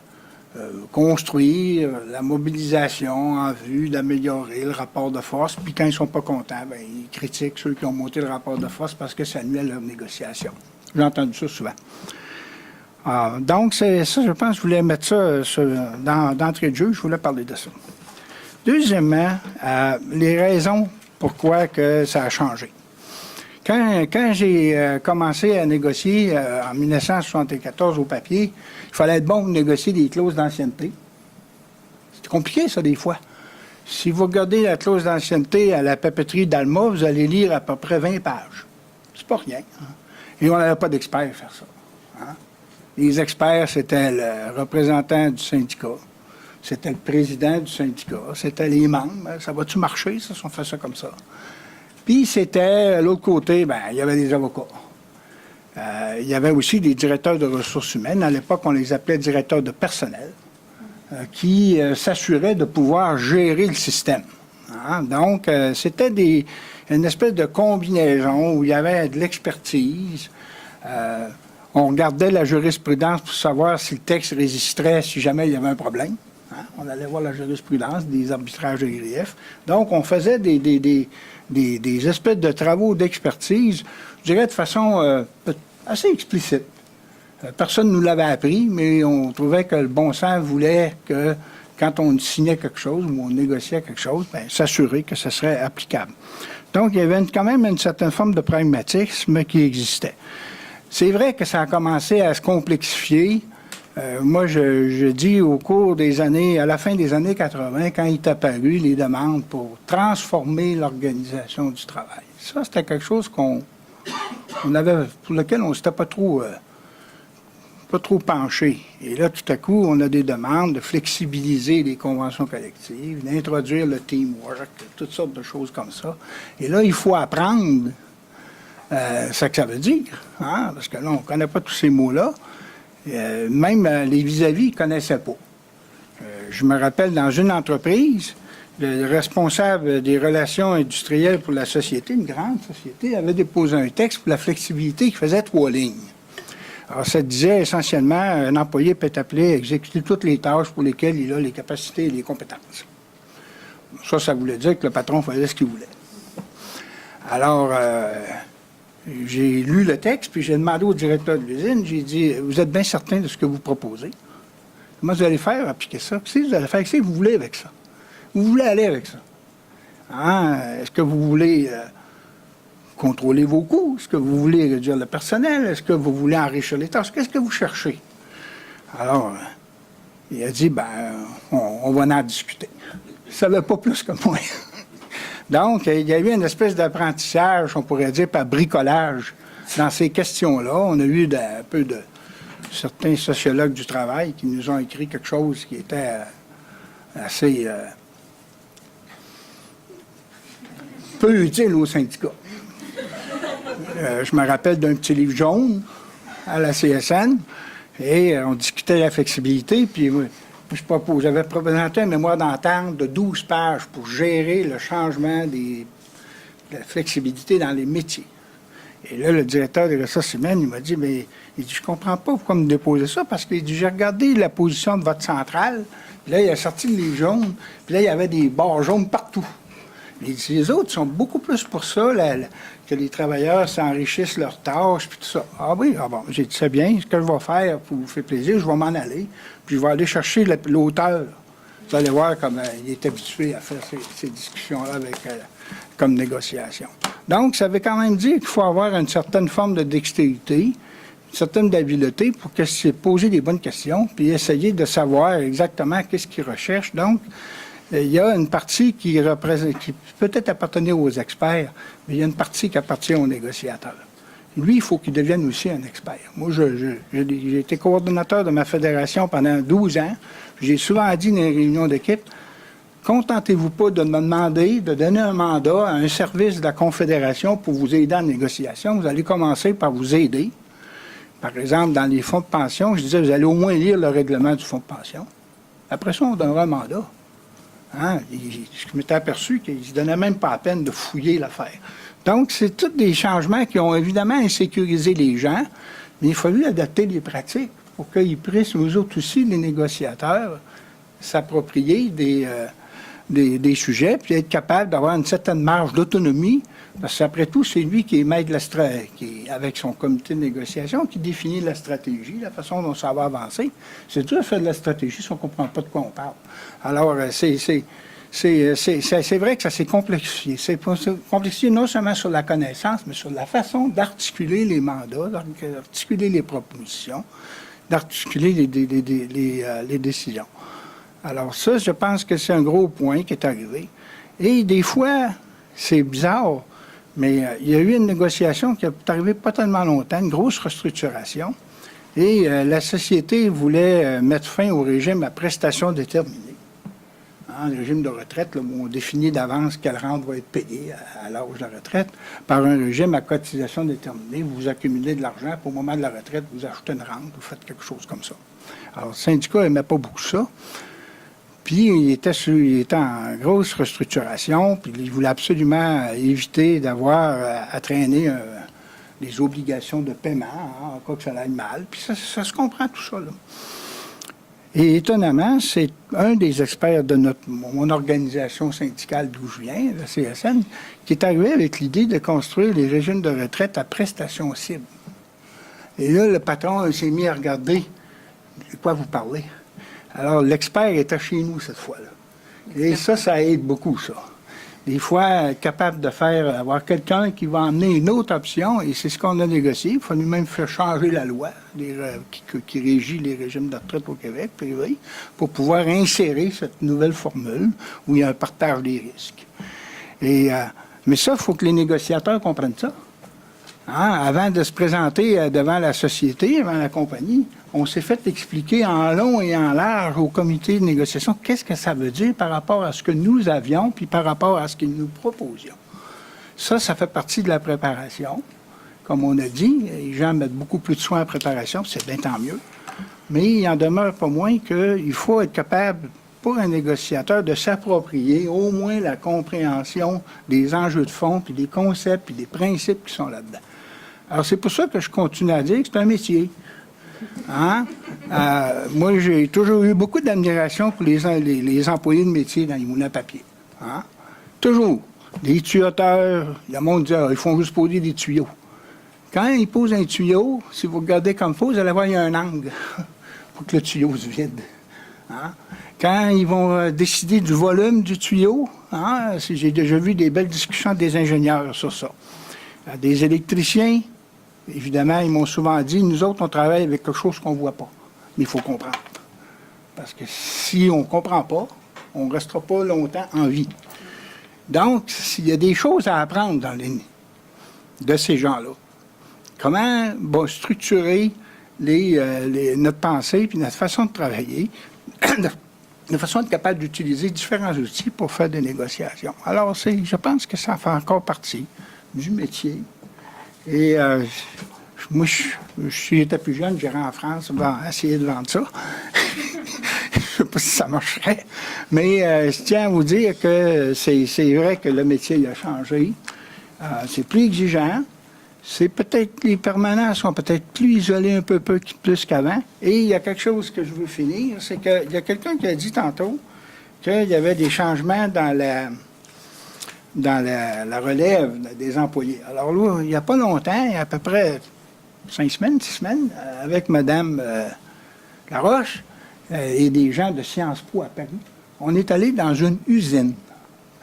construire la mobilisation en vue d'améliorer le rapport de force. Puis quand ils ne sont pas contents, bien, ils critiquent ceux qui ont monté le rapport de force parce que ça nuit à leur négociation. J'ai entendu ça souvent. Donc, c'est ça, je pense que je voulais mettre ça d'entrée de jeu. Je voulais parler de ça. Deuxièmement, les raisons pourquoi que ça a changé. Quand j'ai commencé à négocier en 1974 au papier, il fallait être bon pour négocier des clauses d'ancienneté. C'est compliqué, ça, des fois. Si vous regardez la clause d'ancienneté à la papeterie d'Alma, vous allez lire à peu près 20 pages. C'est pas rien. Hein? Et on n'avait pas d'experts à faire ça. Hein? Les experts, c'était le représentant du syndicat, c'était le président du syndicat, c'était les membres. Ça va-tu marcher, ça, si on fait ça comme ça? Puis c'était, à l'autre côté, bien, il y avait des avocats. Il y avait aussi des directeurs de ressources humaines. À l'époque, on les appelait directeurs de personnel, qui s'assuraient de pouvoir gérer le système. Hein? Donc, c'était des... une espèce de combinaison où il y avait de l'expertise. On regardait la jurisprudence pour savoir si le texte résisterait si jamais il y avait un problème. Hein? On allait voir la jurisprudence, des arbitrages de grief. Donc, on faisait des espèces de travaux d'expertise, je dirais de façon assez explicite. Personne ne nous l'avait appris, mais on trouvait que le bon sens voulait que quand on signait quelque chose ou on négociait quelque chose, bien, s'assurer que ce serait applicable. Donc, il y avait quand même une certaine forme de pragmatisme qui existait. C'est vrai que ça a commencé à se complexifier. Moi, je dis au cours des années, à la fin des années 80, quand il est apparu les demandes pour transformer l'organisation du travail. Ça, c'était quelque chose pour lequel on ne s'était pas trop penché. Et là, tout à coup, on a des demandes de flexibiliser les conventions collectives, d'introduire le teamwork, toutes sortes de choses comme ça. Et là, il faut apprendre ce que ça veut dire, hein? Parce que là, on ne connaît pas tous ces mots-là. Même les vis-à-vis, ils ne connaissaient pas. Je me rappelle, dans une entreprise, le responsable des relations industrielles pour la société, une grande société, avait déposé un texte pour la flexibilité qui faisait 3 lignes. Alors, ça disait essentiellement, un employé peut être appelé à exécuter toutes les tâches pour lesquelles il a les capacités et les compétences. Ça voulait dire que le patron faisait ce qu'il voulait. Alors, j'ai lu le texte, puis j'ai demandé au directeur de l'usine, j'ai dit, vous êtes bien certain de ce que vous proposez? Comment vous allez faire appliquer ça? Qu'est-ce que vous allez faire? Qu'est-ce que vous voulez avec ça? Vous voulez aller avec ça? Hein? Est-ce que vous voulez contrôler vos coûts? Est-ce que vous voulez réduire le personnel? Est-ce que vous voulez enrichir les tâches? Qu'est-ce que vous cherchez? Alors, il a dit, on va en discuter. Il ne savait pas plus que moi. Donc, il y a eu une espèce d'apprentissage, on pourrait dire, par bricolage dans ces questions-là. On a eu un peu de certains sociologues du travail qui nous ont écrit quelque chose qui était assez peu utile aux syndicats. Je me rappelle d'un petit livre jaune à la CSN et on discutait de la flexibilité, puis j'avais présenté un mémoire d'entente de 12 pages pour gérer le changement de la flexibilité dans les métiers. Et là, le directeur des ressources humaines, il m'a dit, mais il dit, je comprends pas pourquoi me déposer ça, parce qu'il dit, j'ai regardé la position de votre centrale, puis là, il a sorti le livre jaune, puis là, il y avait des barres jaunes partout. Il dit, les autres sont beaucoup plus pour ça, que les travailleurs s'enrichissent leurs tâches, puis tout ça. Ah oui, bon, j'ai dit, c'est bien, ce que je vais faire pour vous faire plaisir, je vais m'en aller, puis je vais aller chercher l'auteur. Vous allez voir comme il est habitué à faire ces discussions-là comme négociation. Donc, ça veut quand même dire qu'il faut avoir une certaine forme de dextérité, une certaine habileté pour poser les bonnes questions, puis essayer de savoir exactement qu'est-ce qu'il recherche. Donc, il y a une partie qui peut-être appartenir aux experts, mais il y a une partie qui appartient aux négociateurs. Lui, il faut qu'il devienne aussi un expert. Moi, j'ai été coordonnateur de ma fédération pendant 12 ans. J'ai souvent dit dans les réunions d'équipe, contentez-vous pas de me demander de donner un mandat à un service de la Confédération pour vous aider en négociation. Vous allez commencer par vous aider. Par exemple, dans les fonds de pension, je disais, vous allez au moins lire le règlement du fonds de pension. Après ça, on donnera un mandat. Hein? Je m'étais aperçu qu'ils ne se donnaient même pas la peine de fouiller l'affaire. Donc, c'est tous des changements qui ont évidemment insécurisé les gens, mais il a fallu adapter les pratiques pour qu'ils puissent, eux autres aussi, les négociateurs, s'approprier des sujets, puis être capable d'avoir une certaine marge d'autonomie, parce qu'après tout, c'est lui qui est maître de la stratégie, avec son comité de négociation, qui définit la stratégie, la façon dont ça va avancer. C'est dur de faire de la stratégie si on ne comprend pas de quoi on parle. Alors, c'est vrai que ça s'est complexifié. C'est complexifié non seulement sur la connaissance, mais sur la façon d'articuler les mandats, d'articuler les propositions, d'articuler les décisions. Alors ça, je pense que c'est un gros point qui est arrivé. Et des fois, c'est bizarre, mais il y a eu une négociation qui est arrivée pas tellement longtemps, une grosse restructuration, et la société voulait mettre fin au régime à prestations déterminées. Le régime de retraite, là, où on définit d'avance quelle rente va être payée à l'âge de la retraite, par un régime à cotisation déterminée. Vous accumulez de l'argent, puis au moment de la retraite, vous achetez une rente, vous faites quelque chose comme ça. Alors, le syndicat n'aimait pas beaucoup ça. Puis il était en grosse restructuration, puis il voulait absolument éviter d'avoir à traîner des obligations de paiement, en cas que ça aille mal. Puis ça se comprend tout ça, là. Et étonnamment, c'est un des experts de mon organisation syndicale d'où je viens, la CSN, qui est arrivé avec l'idée de construire les régimes de retraite à prestations cibles. Et là, le patron s'est mis à regarder de quoi vous parlez. Alors, l'expert était chez nous cette fois-là. Et ça aide beaucoup, ça. Des fois, être capable de avoir quelqu'un qui va emmener une autre option, et c'est ce qu'on a négocié. Il faut lui-même faire changer la loi qui régit les régimes de retraite au Québec, privé, pour pouvoir insérer cette nouvelle formule où il y a un partage des risques. Mais ça, il faut que les négociateurs comprennent ça. Hein? Avant de se présenter devant la société, devant la compagnie, on s'est fait expliquer en long et en large au comité de négociation qu'est-ce que ça veut dire par rapport à ce que nous avions puis par rapport à ce qu'ils nous proposions. Ça fait partie de la préparation. Comme on a dit, les gens mettent beaucoup plus de soin en préparation, c'est bien tant mieux. Mais il en demeure pas moins qu'il faut être capable, pour un négociateur, de s'approprier au moins la compréhension des enjeux de fond, puis des concepts, puis des principes qui sont là-dedans. Alors, c'est pour ça que je continue à dire que c'est un métier. Hein? Moi, j'ai toujours eu beaucoup d'admiration pour les employés de métier dans les moulins à papier. Hein? Toujours. Des tuyauteurs, le monde dit ils font juste poser des tuyaux. Quand ils posent un tuyau, si vous regardez comme il faut, vous allez voir qu'il y a un angle pour que le tuyau se vide. Hein? Quand ils vont décider du volume du tuyau, hein? J'ai déjà vu des belles discussions des ingénieurs sur ça. Des électriciens, évidemment, ils m'ont souvent dit, nous autres, on travaille avec quelque chose qu'on ne voit pas. Mais il faut comprendre. Parce que si on ne comprend pas, on ne restera pas longtemps en vie. Donc, il y a des choses à apprendre de ces gens-là. Comment structurer notre pensée et notre façon de travailler, de façon à être capable d'utiliser différents outils pour faire des négociations. Alors, je pense que ça fait encore partie du métier. Et moi, j'étais plus jeune, j'irais en France, essayer de vendre ça. Je ne sais pas si ça marcherait. Mais je tiens à vous dire que c'est vrai que le métier a changé. C'est plus exigeant. C'est peut-être, les permanents sont peut-être plus isolés un peu plus qu'avant. Et il y a quelque chose que je veux finir, c'est qu'il y a quelqu'un qui a dit tantôt qu'il y avait des changements dans la relève des employés. Alors là, il n'y a pas longtemps, il y a à peu près 6 semaines, avec Mme Laroche et des gens de Sciences Po à Paris, on est allé dans une usine.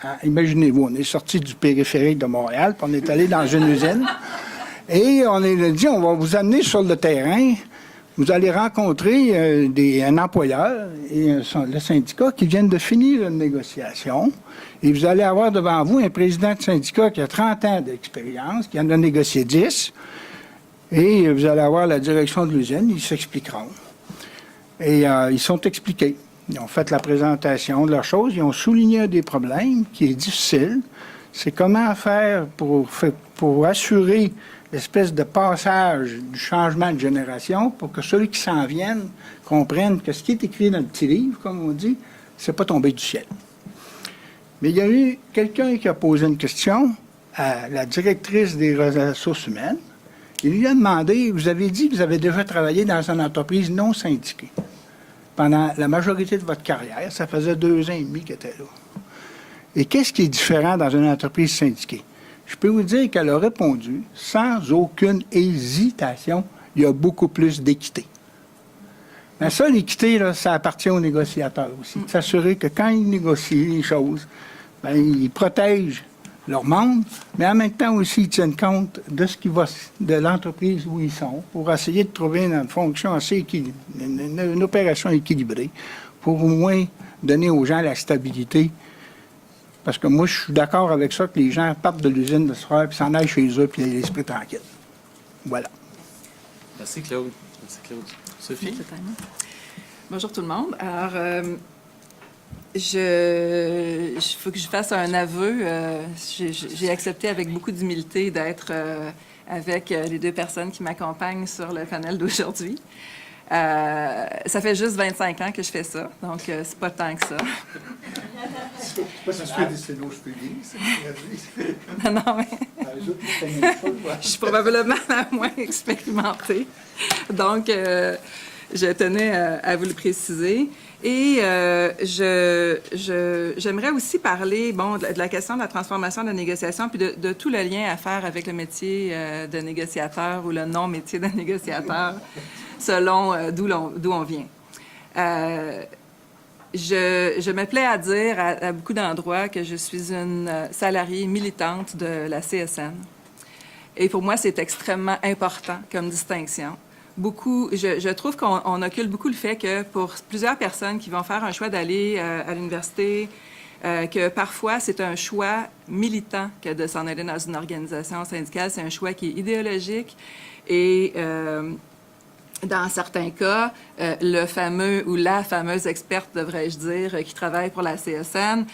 Hein, imaginez-vous, on est sorti du périphérique de Montréal, puis on est allé dans une usine. Et on a dit, on va vous amener sur le terrain. Vous allez rencontrer un employeur et le syndicat qui viennent de finir une négociation. Et vous allez avoir devant vous un président de syndicat qui a 30 ans d'expérience, qui en a négocié 10. Et vous allez avoir la direction de l'usine, ils s'expliqueront. Et ils sont expliqués. Ils ont fait la présentation de leurs choses, ils ont souligné un des problèmes qui est difficile. C'est comment faire pour assurer l'espèce de passage du changement de génération pour que ceux qui s'en viennent comprennent que ce qui est écrit dans le petit livre, comme on dit, c'est pas tombé du ciel. Mais il y a eu quelqu'un qui a posé une question à la directrice des ressources humaines. Il lui a demandé, vous avez dit que vous avez déjà travaillé dans une entreprise non syndiquée pendant la majorité de votre carrière. Ça faisait 2 ans et demi qu'elle était là. Et qu'est-ce qui est différent dans une entreprise syndiquée? Je peux vous dire qu'elle a répondu sans aucune hésitation, il y a beaucoup plus d'équité. Mais ça, l'équité, là, ça appartient aux négociateurs aussi. De s'assurer que quand ils négocient les choses, ils protègent leurs membres, mais en même temps aussi, ils tiennent compte de ce qui va, de l'entreprise où ils sont, pour essayer de trouver une fonction assez une opération équilibrée, pour au moins donner aux gens la stabilité. Parce que moi, je suis d'accord avec ça, que les gens partent de l'usine le soir, puis s'en aillent chez eux, puis l'esprit tranquille. Voilà. Merci, Claude. Merci, Claude. Sophie? Totalement. Bonjour tout le monde. Alors, il faut que je fasse un aveu. J'ai accepté avec beaucoup d'humilité d'être avec les 2 personnes qui m'accompagnent sur le panel d'aujourd'hui. Ça fait juste 25 ans que je fais ça, donc c'est pas tant que ça. Non, mais je suis probablement la moins expérimentée. Donc, je tenais à vous le préciser. Et j'aimerais aussi parler de la question de la transformation de la négociation, puis de tout le lien à faire avec le métier de négociateur ou le non-métier de négociateur, selon d'où on vient. Je me plais à dire à beaucoup d'endroits que je suis une salariée militante de la CSN. Et pour moi, c'est extrêmement important comme distinction. Je trouve qu'on occulte beaucoup le fait que pour plusieurs personnes qui vont faire un choix d'aller à l'université, que parfois c'est un choix militant que de s'en aller dans une organisation syndicale. C'est un choix qui est idéologique et dans certains cas, le fameux ou la fameuse experte, devrais-je dire, qui travaille pour la CSN,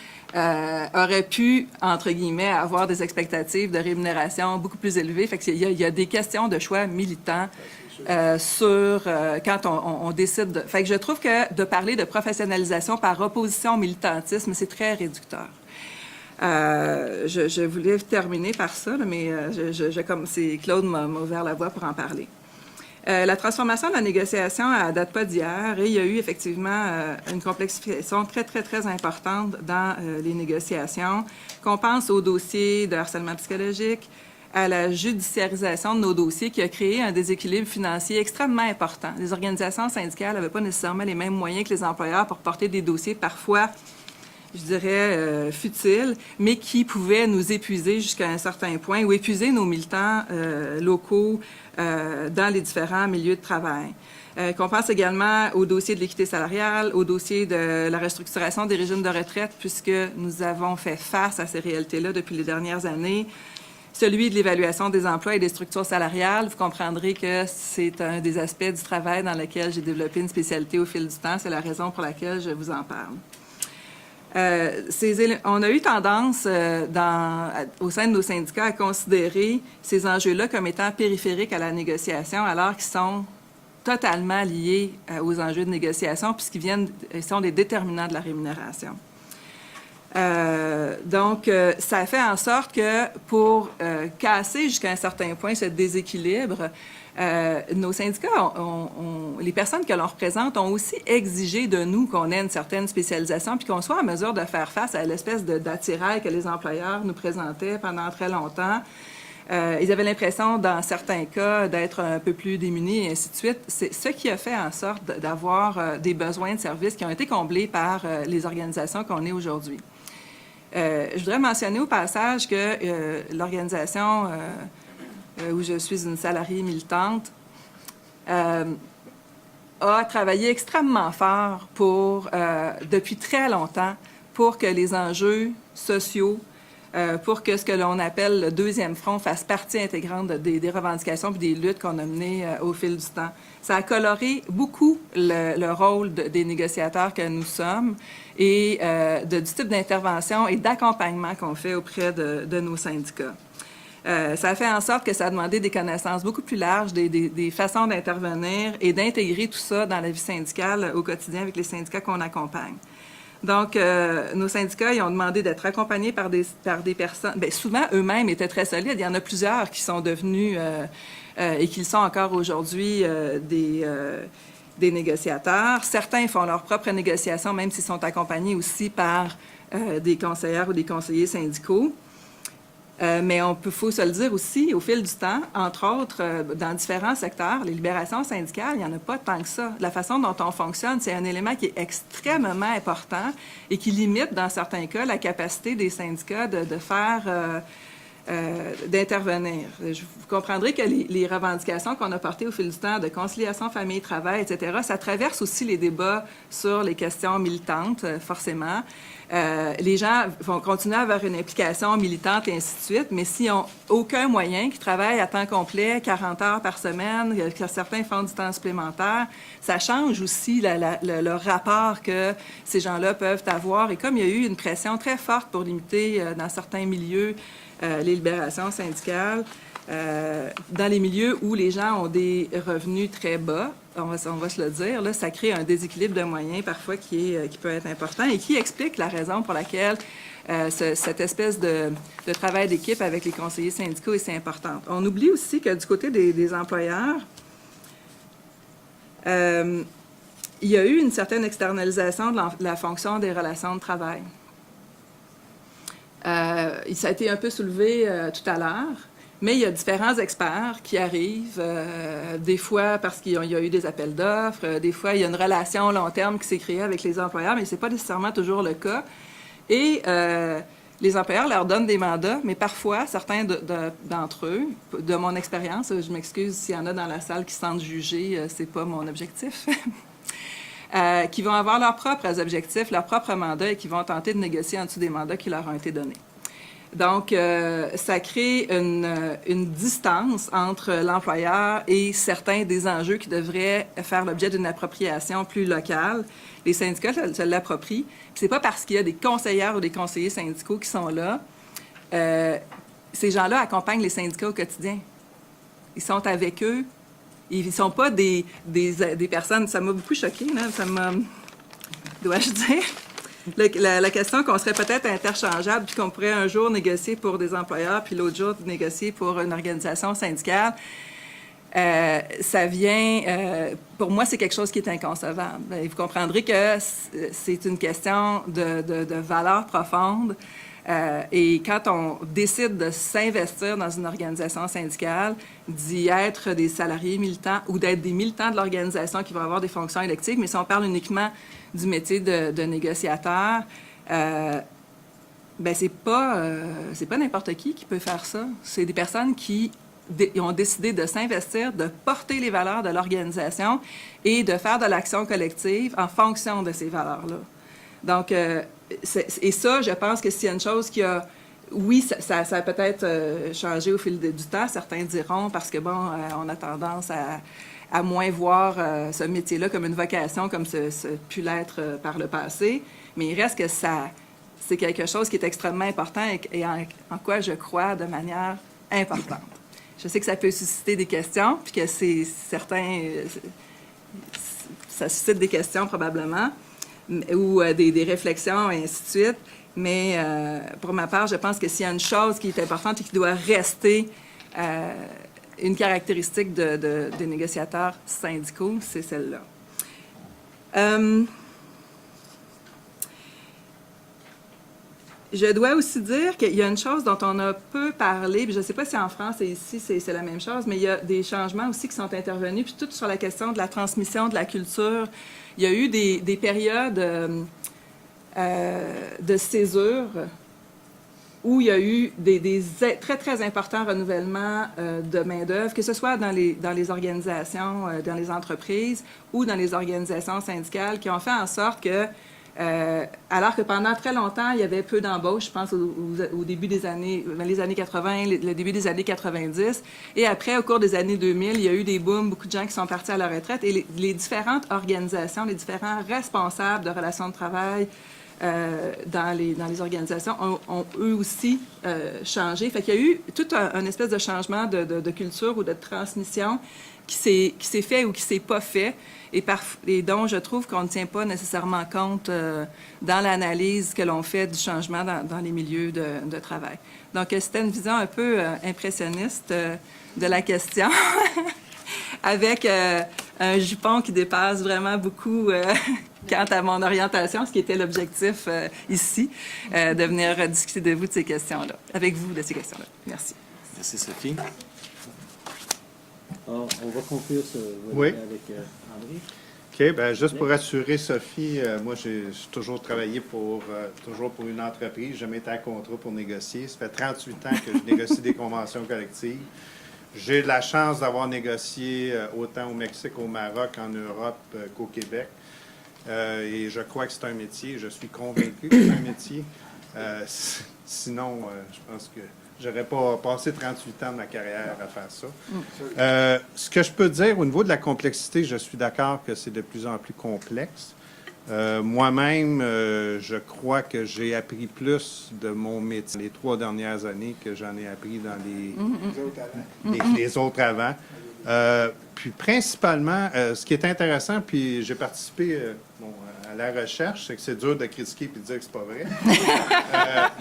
aurait pu, entre guillemets, avoir des expectatives de rémunération beaucoup plus élevées. Fait qu'il y a des questions de choix militants quand on décide de... Fait que je trouve que de parler de professionnalisation par opposition au militantisme, c'est très réducteur. Je voulais terminer par ça, là, mais comme Claude m'a ouvert la voie pour en parler. La transformation de la négociation, elle ne date pas d'hier et il y a eu effectivement une complexification très, très, très importante dans les négociations. Qu'on pense aux dossiers de harcèlement psychologique, à la judiciarisation de nos dossiers qui a créé un déséquilibre financier extrêmement important. Les organisations syndicales n'avaient pas nécessairement les mêmes moyens que les employeurs pour porter des dossiers parfois, je dirais, futiles, mais qui pouvaient nous épuiser jusqu'à un certain point ou épuiser nos militants locaux dans les différents milieux de travail. Qu'on pense également au dossier de l'équité salariale, au dossier de la restructuration des régimes de retraite, puisque nous avons fait face à ces réalités-là depuis les dernières années. Celui de l'évaluation des emplois et des structures salariales, vous comprendrez que c'est un des aspects du travail dans lequel j'ai développé une spécialité au fil du temps. C'est la raison pour laquelle je vous en parle. On a eu tendance au sein de nos syndicats à considérer ces enjeux-là comme étant périphériques à la négociation, alors qu'ils sont totalement liés aux enjeux de négociation puisqu'ils sont des déterminants de la rémunération. Donc, ça fait en sorte que pour casser jusqu'à un certain point ce déséquilibre, nos syndicats, les personnes que l'on représente ont aussi exigé de nous qu'on ait une certaine spécialisation puis qu'on soit en mesure de faire face à l'espèce d'attirail que les employeurs nous présentaient pendant très longtemps. Ils avaient l'impression, dans certains cas, d'être un peu plus démunis et ainsi de suite. C'est ce qui a fait en sorte d'avoir des besoins de services qui ont été comblés par les organisations qu'on est aujourd'hui. Je voudrais mentionner au passage que l'organisation où je suis une salariée militante a travaillé extrêmement fort depuis très longtemps pour que les enjeux sociaux, pour que ce que l'on appelle le deuxième front fasse partie intégrante des revendications et des luttes qu'on a menées au fil du temps. Ça a coloré beaucoup le rôle des négociateurs que nous sommes et du type d'intervention et d'accompagnement qu'on fait auprès de nos syndicats. Ça a fait en sorte que ça a demandé des connaissances beaucoup plus larges, des façons d'intervenir et d'intégrer tout ça dans la vie syndicale au quotidien avec les syndicats qu'on accompagne. Donc, nos syndicats, ils ont demandé d'être accompagnés par des personnes. Bien, souvent, eux-mêmes étaient très solides. Il y en a plusieurs qui sont devenus et qui le sont encore aujourd'hui des négociateurs. Certains font leur propre négociation, même s'ils sont accompagnés aussi par des conseillères ou des conseillers syndicaux. Mais faut se le dire aussi, au fil du temps, entre autres, dans différents secteurs, les libérations syndicales, il n'y en a pas tant que ça. La façon dont on fonctionne, c'est un élément qui est extrêmement important et qui limite, dans certains cas, la capacité des syndicats d'intervenir. Vous comprendrez que les revendications qu'on a portées au fil du temps de conciliation famille-travail, etc., ça traverse aussi les débats sur les questions militantes, forcément. Les gens vont continuer à avoir une implication militante et ainsi de suite, mais s'ils n'ont aucun moyen, qui travaillent à temps complet, 40 heures par semaine, que certains font du temps supplémentaire, ça change aussi le rapport que ces gens-là peuvent avoir. Et comme il y a eu une pression très forte pour limiter dans certains milieux les libérations syndicales, dans les milieux où les gens ont des revenus très bas, on va se le dire, là, ça crée un déséquilibre de moyens parfois qui peut être important et qui explique la raison pour laquelle cette espèce de travail d'équipe avec les conseillers syndicaux est si importante. On oublie aussi que du côté des employeurs, il y a eu une certaine externalisation de la fonction des relations de travail. Ça a été un peu soulevé tout à l'heure, mais il y a différents experts qui arrivent, des fois parce qu'il y a eu des appels d'offres, des fois il y a une relation long terme qui s'est créée avec les employeurs, mais ce n'est pas nécessairement toujours le cas. Et les employeurs leur donnent des mandats, mais parfois, certains d'entre eux, de mon expérience, je m'excuse s'il y en a dans la salle qui se sentent jugés, c'est pas mon objectif, qui vont avoir leurs propres objectifs, leurs propres mandats et qui vont tenter de négocier en dessous des mandats qui leur ont été donnés. Donc, ça crée une distance entre l'employeur et certains des enjeux qui devraient faire l'objet d'une appropriation plus locale. Les syndicats se l'approprient. Ce n'est pas parce qu'il y a des conseillères ou des conseillers syndicaux qui sont là. Ces gens-là accompagnent les syndicats au quotidien. Ils sont avec eux. Ils ne sont pas des personnes... Ça m'a beaucoup choquée, là. Ça m'a... Dois-je dire? La question qu'on serait peut-être interchangeable puis qu'on pourrait un jour négocier pour des employeurs puis l'autre jour négocier pour une organisation syndicale, ça vient... pour moi, c'est quelque chose qui est inconcevable. Et vous comprendrez que c'est une question de valeur profonde. Et quand on décide de s'investir dans une organisation syndicale, d'y être des salariés militants ou d'être des militants de l'organisation qui vont avoir des fonctions électives, mais si on parle uniquement du métier de négociateur, ben c'est pas n'importe qui peut faire ça. C'est des personnes qui ont décidé de s'investir, de porter les valeurs de l'organisation et de faire de l'action collective en fonction de ces valeurs-là. Donc, et ça, je pense que s'il y a une chose qui a... Oui, ça a peut-être changé au fil du temps, certains diront, parce que, bon, on a tendance à moins voir ce métier-là comme une vocation, comme ce pu l'être par le passé. Mais il reste que c'est quelque chose qui est extrêmement important et en quoi je crois de manière importante. Je sais que ça peut susciter des questions, puis que c'est certain... ça suscite des questions probablement, ou des réflexions, et ainsi de suite. Mais pour ma part, je pense que s'il y a une chose qui est importante et qui doit rester une caractéristique des négociateurs syndicaux, c'est celle-là. Je dois aussi dire qu'il y a une chose dont on a peu parlé, puis je ne sais pas si en France et ici c'est la même chose, mais il y a des changements aussi qui sont intervenus, puis tout sur la question de la transmission de la culture. Il y a eu des périodes de césure où il y a eu des très, très importants renouvellements de main-d'œuvre, que ce soit dans les organisations, dans les entreprises ou dans les organisations syndicales, qui ont fait en sorte que, alors que pendant très longtemps, il y avait peu d'embauches, je pense au début des années, les années 80, le début des années 90, et après, au cours des années 2000, il y a eu des booms, beaucoup de gens qui sont partis à la retraite, et les différentes organisations, les différents responsables de relations de travail, dans les organisations ont eux aussi changé. Fait qu'il y a eu tout un espèce de changement de culture ou de transmission qui s'est fait ou qui s'est pas fait et dont je trouve qu'on ne tient pas nécessairement compte dans l'analyse que l'on fait du changement dans les milieux de travail. Donc, c'était une vision un peu impressionniste de la question avec un jupon qui dépasse vraiment beaucoup quant à mon orientation, ce qui était l'objectif ici, de venir discuter de vous de ces questions-là, avec vous de ces questions-là. Merci. Merci, Sophie. Alors, on va conclure ce volet avec André. OK. Bien, juste pour assurer, Sophie, moi, j'ai toujours travaillé toujours pour une entreprise. J'ai jamais été à contrat pour négocier. Ça fait 38 ans que je négocie des conventions collectives. J'ai la chance d'avoir négocié autant au Mexique, au Maroc, en Europe qu'au Québec. Et je crois que c'est un métier. Je suis convaincu que c'est un métier. Sinon, je pense que j'aurais pas passé 38 ans de ma carrière à faire ça. Ce que je peux dire au niveau de la complexité, je suis d'accord que c'est de plus en plus complexe. Moi-même, je crois que j'ai appris plus de mon métier les 3 dernières années que j'en ai appris dans les autres avant. Puis principalement, ce qui est intéressant, puis j'ai participé à la recherche, c'est que c'est dur de critiquer et de dire que c'est pas vrai.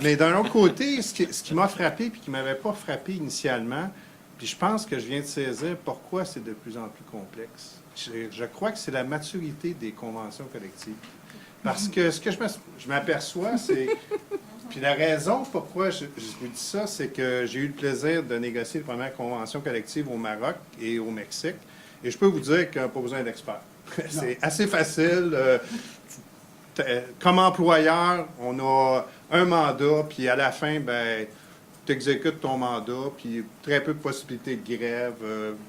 Mais d'un autre côté, ce qui m'a frappé puis qui m'avait pas frappé initialement, puis je pense que je viens de saisir pourquoi c'est de plus en plus complexe. Je crois que c'est la maturité des conventions collectives. Parce que ce que je m'aperçois, c'est... Puis la raison pourquoi je vous dis ça, c'est que j'ai eu le plaisir de négocier la première convention collective au Maroc et au Mexique. Et je peux vous dire qu'il n'y a pas besoin d'experts. C'est assez facile. Comme employeur, on a un mandat, puis à la fin, ben, tu exécutes ton mandat, puis très peu de possibilités de grève,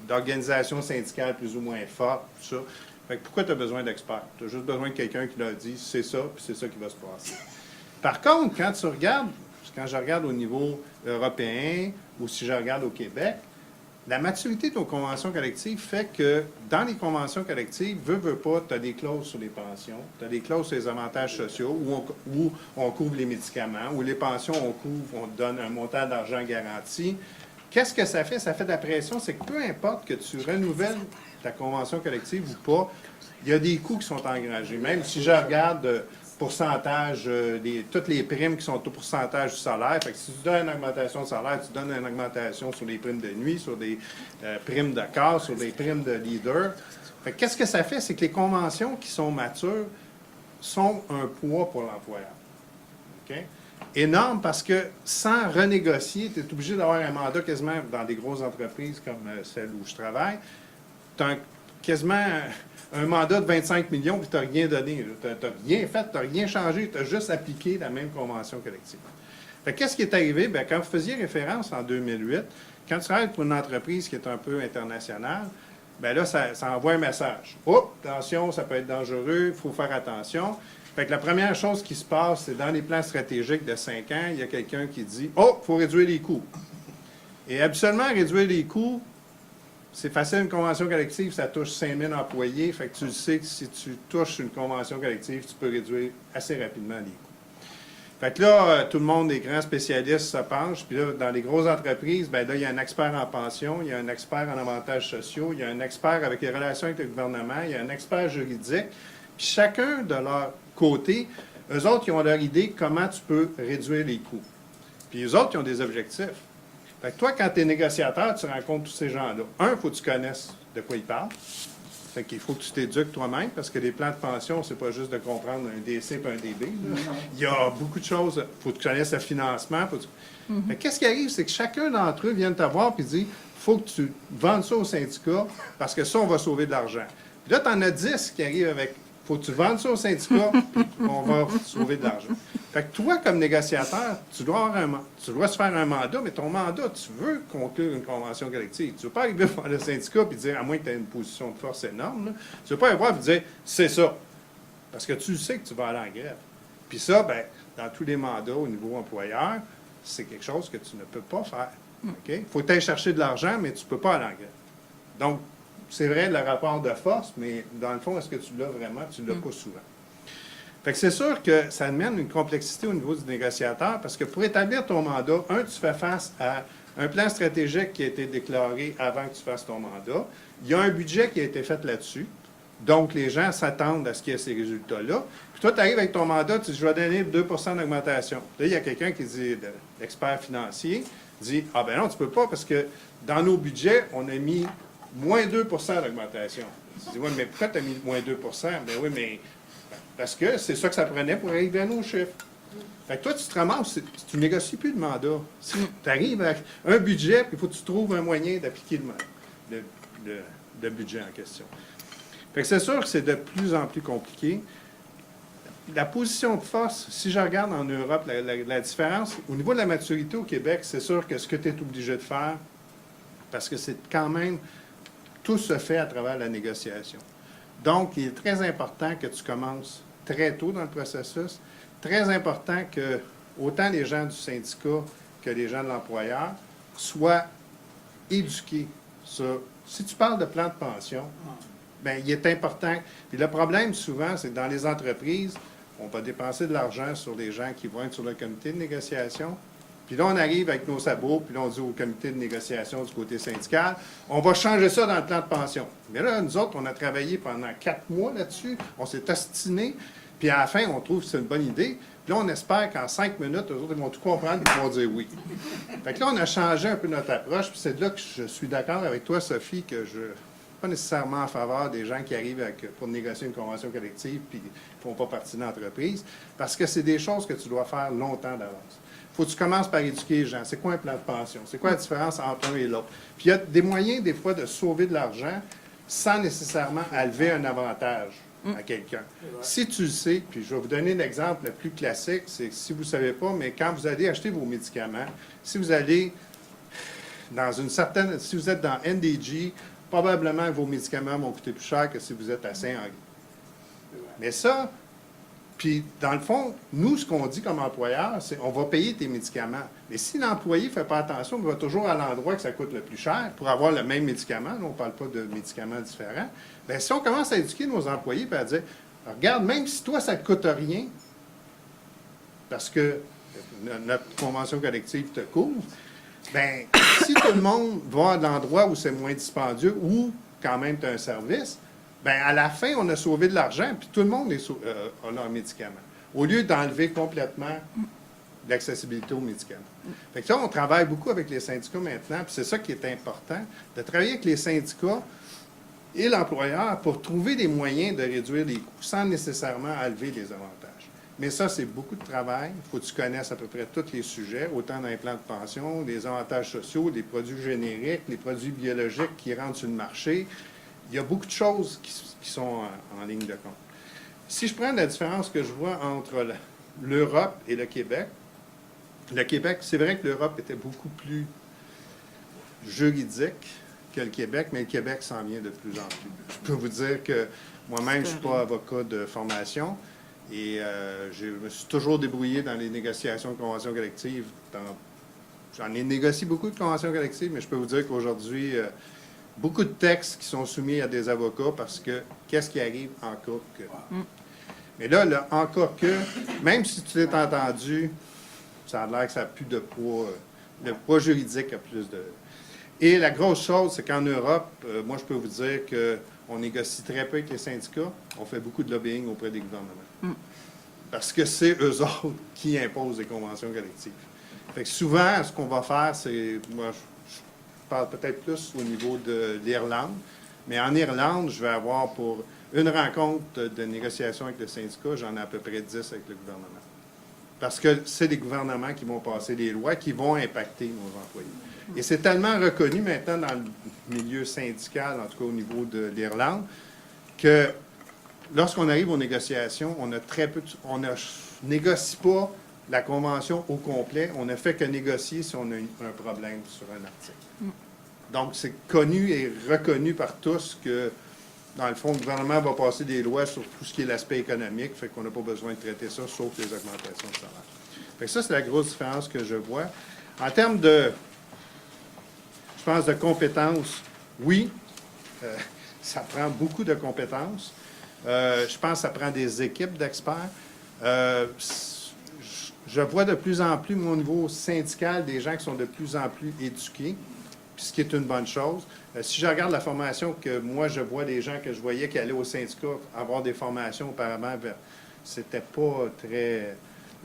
d'organisation syndicale plus ou moins forte, tout ça. Fait que pourquoi tu as besoin d'experts? Tu as juste besoin de quelqu'un qui leur dit c'est ça, puis c'est ça qui va se passer. Par contre, quand je regarde au niveau européen ou si je regarde au Québec, la maturité de nos conventions collectives fait que dans les conventions collectives, veux pas, tu as des clauses sur les pensions, tu as des clauses sur les avantages sociaux où on couvre les médicaments, où les pensions, on te donne un montant d'argent garanti. Qu'est-ce que ça fait? Ça fait de la pression. C'est que peu importe que tu renouvelles ta convention collective ou pas, il y a des coûts qui sont engagés. Même si je regarde pourcentage, toutes les primes qui sont au pourcentage du salaire. Fait que si tu donnes une augmentation de salaire, tu donnes une augmentation sur les primes de nuit, sur des primes de corps, sur des primes de leader. Fait que qu'est-ce que ça fait? C'est que les conventions qui sont matures sont un poids pour l'employeur. OK? Énorme parce que sans renégocier, tu es obligé d'avoir un mandat quasiment dans des grosses entreprises comme celle où je travaille. Tu as quasiment un mandat de 25 millions, puis tu n'as rien donné. Tu n'as rien fait, tu n'as rien changé, tu as juste appliqué la même convention collective. Fait qu'est-ce qui est arrivé? Bien, quand vous faisiez référence en 2008, quand tu travailles pour une entreprise qui est un peu internationale, bien là, ça envoie un message. Oh, attention, ça peut être dangereux, il faut faire attention. Fait que la première chose qui se passe, c'est dans les plans stratégiques de 5 ans, il y a quelqu'un qui dit « Oh, il faut réduire les coûts. » Et habituellement, réduire les coûts, c'est facile, une convention collective, ça touche 5 000 employés. Fait que tu le sais que si tu touches une convention collective, tu peux réduire assez rapidement les coûts. Fait que là, tout le monde, les grands spécialistes se penchent. Puis là, dans les grosses entreprises, bien là, il y a un expert en pension, il y a un expert en avantages sociaux, il y a un expert avec les relations avec le gouvernement, il y a un expert juridique. Puis chacun de leur côté, eux autres, ils ont leur idée comment tu peux réduire les coûts. Puis eux autres, ils ont des objectifs. Fait que toi, quand tu es négociateur, tu rencontres tous ces gens-là. Il faut que tu connaisses de quoi ils parlent. Fait qu'il faut que tu t'éduques toi-même, parce que les plans de pension, c'est pas juste de comprendre un DC et un DB. Là. Il y a beaucoup de choses. Il faut que tu connaisses le financement. Mais qu'est-ce qui arrive? C'est que chacun d'entre eux vient te voir et dit « faut que tu vendes ça au syndicat, parce que ça, on va sauver de l'argent. » Puis là, tu en as 10 qui arrivent avec « faut que tu vendes ça au syndicat, puis on va sauver de l'argent. » Fait que toi, comme négociateur, tu dois se faire un mandat, mais ton mandat, tu veux conclure une convention collective. Tu ne veux pas arriver devant le syndicat et dire, à moins que tu aies une position de force énorme, là, tu ne veux pas arriver et dire, c'est ça. Parce que tu sais que tu vas aller en grève. Puis ça, ben, dans tous les mandats au niveau employeur, c'est quelque chose que tu ne peux pas faire. Il faut aller chercher de l'argent, mais tu ne peux pas aller en grève. Donc, c'est vrai le rapport de force, mais dans le fond, est-ce que tu l'as vraiment? Tu ne l'as pas souvent. Fait que c'est sûr que ça amène une complexité au niveau du négociateur, parce que pour établir ton mandat, tu fais face à un plan stratégique qui a été déclaré avant que tu fasses ton mandat. Il y a un budget qui a été fait là-dessus. Donc, les gens s'attendent à ce qu'il y ait ces résultats-là. Puis toi, tu arrives avec ton mandat, tu dis, je vais donner 2 d'augmentation. Là, il y a quelqu'un qui dit, l'expert financier, dit, ah ben non, tu peux pas, parce que dans nos budgets, on a mis moins 2 d'augmentation. Tu dis, oui, mais pourquoi tu as mis moins 2 Ben oui, mais parce que c'est ça que ça prenait pour arriver à nos chiffres. Fait que toi, tu te ramasses, tu ne négocies plus de mandat. Tu arrives avec un budget, puis il faut que tu trouves un moyen d'appliquer le budget en question. Fait que c'est sûr que c'est de plus en plus compliqué. La position de force, si je regarde en Europe, la différence, au niveau de la maturité au Québec, c'est sûr que ce que tu es obligé de faire, parce que c'est quand même, tout se fait à travers la négociation. Donc, il est très important que tu commences très tôt dans le processus. Très important que autant les gens du syndicat que les gens de l'employeur soient éduqués sur... Si tu parles de plan de pension, bien, il est important. Puis le problème, souvent, c'est que dans les entreprises, on va dépenser de l'argent sur des gens qui vont être sur le comité de négociation. Puis là, on arrive avec nos sabots, puis là, on dit au comité de négociation du côté syndical, on va changer ça dans le plan de pension. Mais là, nous autres, on a travaillé pendant 4 mois là-dessus, on s'est ostiné, puis à la fin, on trouve que c'est une bonne idée. Puis là, on espère qu'en 5 minutes, eux autres, ils vont tout comprendre et ils vont dire oui. Fait que là, on a changé un peu notre approche, puis c'est là que je suis d'accord avec toi, Sophie, que je ne suis pas nécessairement en faveur des gens qui arrivent pour négocier une convention collective puis qui ne font pas partie de l'entreprise, parce que c'est des choses que tu dois faire longtemps d'avance. Il faut que tu commences par éduquer les gens. C'est quoi un plan de pension? C'est quoi la différence entre un et l'autre? Puis il y a des moyens, des fois, de sauver de l'argent sans nécessairement enlever un avantage à quelqu'un. Si tu le sais, puis je vais vous donner l'exemple le plus classique, c'est que si vous ne savez pas, mais quand vous allez acheter vos médicaments, si vous allez dans une certaine... Si vous êtes dans NDG, probablement vos médicaments vont coûter plus cher que si vous êtes à Saint-Henri. Mais ça... Puis, dans le fond, nous, ce qu'on dit comme employeur, c'est on va payer tes médicaments. Mais si l'employé ne fait pas attention, il va toujours à l'endroit que ça coûte le plus cher pour avoir le même médicament. Là, on ne parle pas de médicaments différents. Bien, si on commence à éduquer nos employés et à dire, regarde, même si toi, ça ne te coûte rien, parce que notre convention collective te couvre, bien, si tout le monde va à l'endroit où c'est moins dispendieux ou quand même tu as un service, bien, à la fin, on a sauvé de l'argent, puis tout le monde a leurs médicaments, au lieu d'enlever complètement l'accessibilité aux médicaments. Fait que ça, on travaille beaucoup avec les syndicats maintenant, puis c'est ça qui est important, de travailler avec les syndicats et l'employeur pour trouver des moyens de réduire les coûts sans nécessairement enlever les avantages. Mais ça, c'est beaucoup de travail. Il faut que tu connaisses à peu près tous les sujets, autant dans les plans de pension, les avantages sociaux, les produits génériques, les produits biologiques qui rentrent sur le marché. Il y a beaucoup de choses qui sont en ligne de compte. Si je prends la différence que je vois entre l'Europe et le Québec, c'est vrai que l'Europe était beaucoup plus juridique que le Québec, mais le Québec s'en vient de plus en plus. Je peux vous dire que moi-même, je ne suis pas avocat de formation et je me suis toujours débrouillé dans les négociations de conventions collectives. J'en ai négocié beaucoup de conventions collectives, mais je peux vous dire qu'aujourd'hui, beaucoup de textes qui sont soumis à des avocats parce que qu'est-ce qui arrive en cas que. Mais là, le en cas que, même si tu t'es entendu, ça a l'air que ça n'a plus de poids. Le poids juridique a plus de. Et la grosse chose, c'est qu'en Europe, moi, je peux vous dire qu'on négocie très peu avec les syndicats. On fait beaucoup de lobbying auprès des gouvernements. Parce que c'est eux autres qui imposent les conventions collectives. Fait que souvent, ce qu'on va faire, c'est. Moi, je parle peut-être plus au niveau de l'Irlande, mais en Irlande, je vais avoir pour une rencontre de négociation avec le syndicat, j'en ai à peu près 10 avec le gouvernement. Parce que c'est les gouvernements qui vont passer les lois qui vont impacter nos employés. Et c'est tellement reconnu maintenant dans le milieu syndical, en tout cas au niveau de l'Irlande, que lorsqu'on arrive aux négociations, on a très peu, on ne négocie pas la convention au complet. On ne fait que négocier si on a un problème sur un article. Donc, c'est connu et reconnu par tous que, dans le fond, le gouvernement va passer des lois sur tout ce qui est l'aspect économique, fait qu'on n'a pas besoin de traiter ça, sauf les augmentations de salaire. Fait que ça, c'est la grosse différence que je vois. En termes de, je pense, de compétences, oui, ça prend beaucoup de compétences. Je pense que ça prend des équipes d'experts. Je vois de plus en plus, au niveau syndical, des gens qui sont de plus en plus éduqués, puis ce qui est une bonne chose. Si je regarde la formation que moi, je vois des gens que je voyais qui allaient au syndicat avoir des formations auparavant, c'était pas très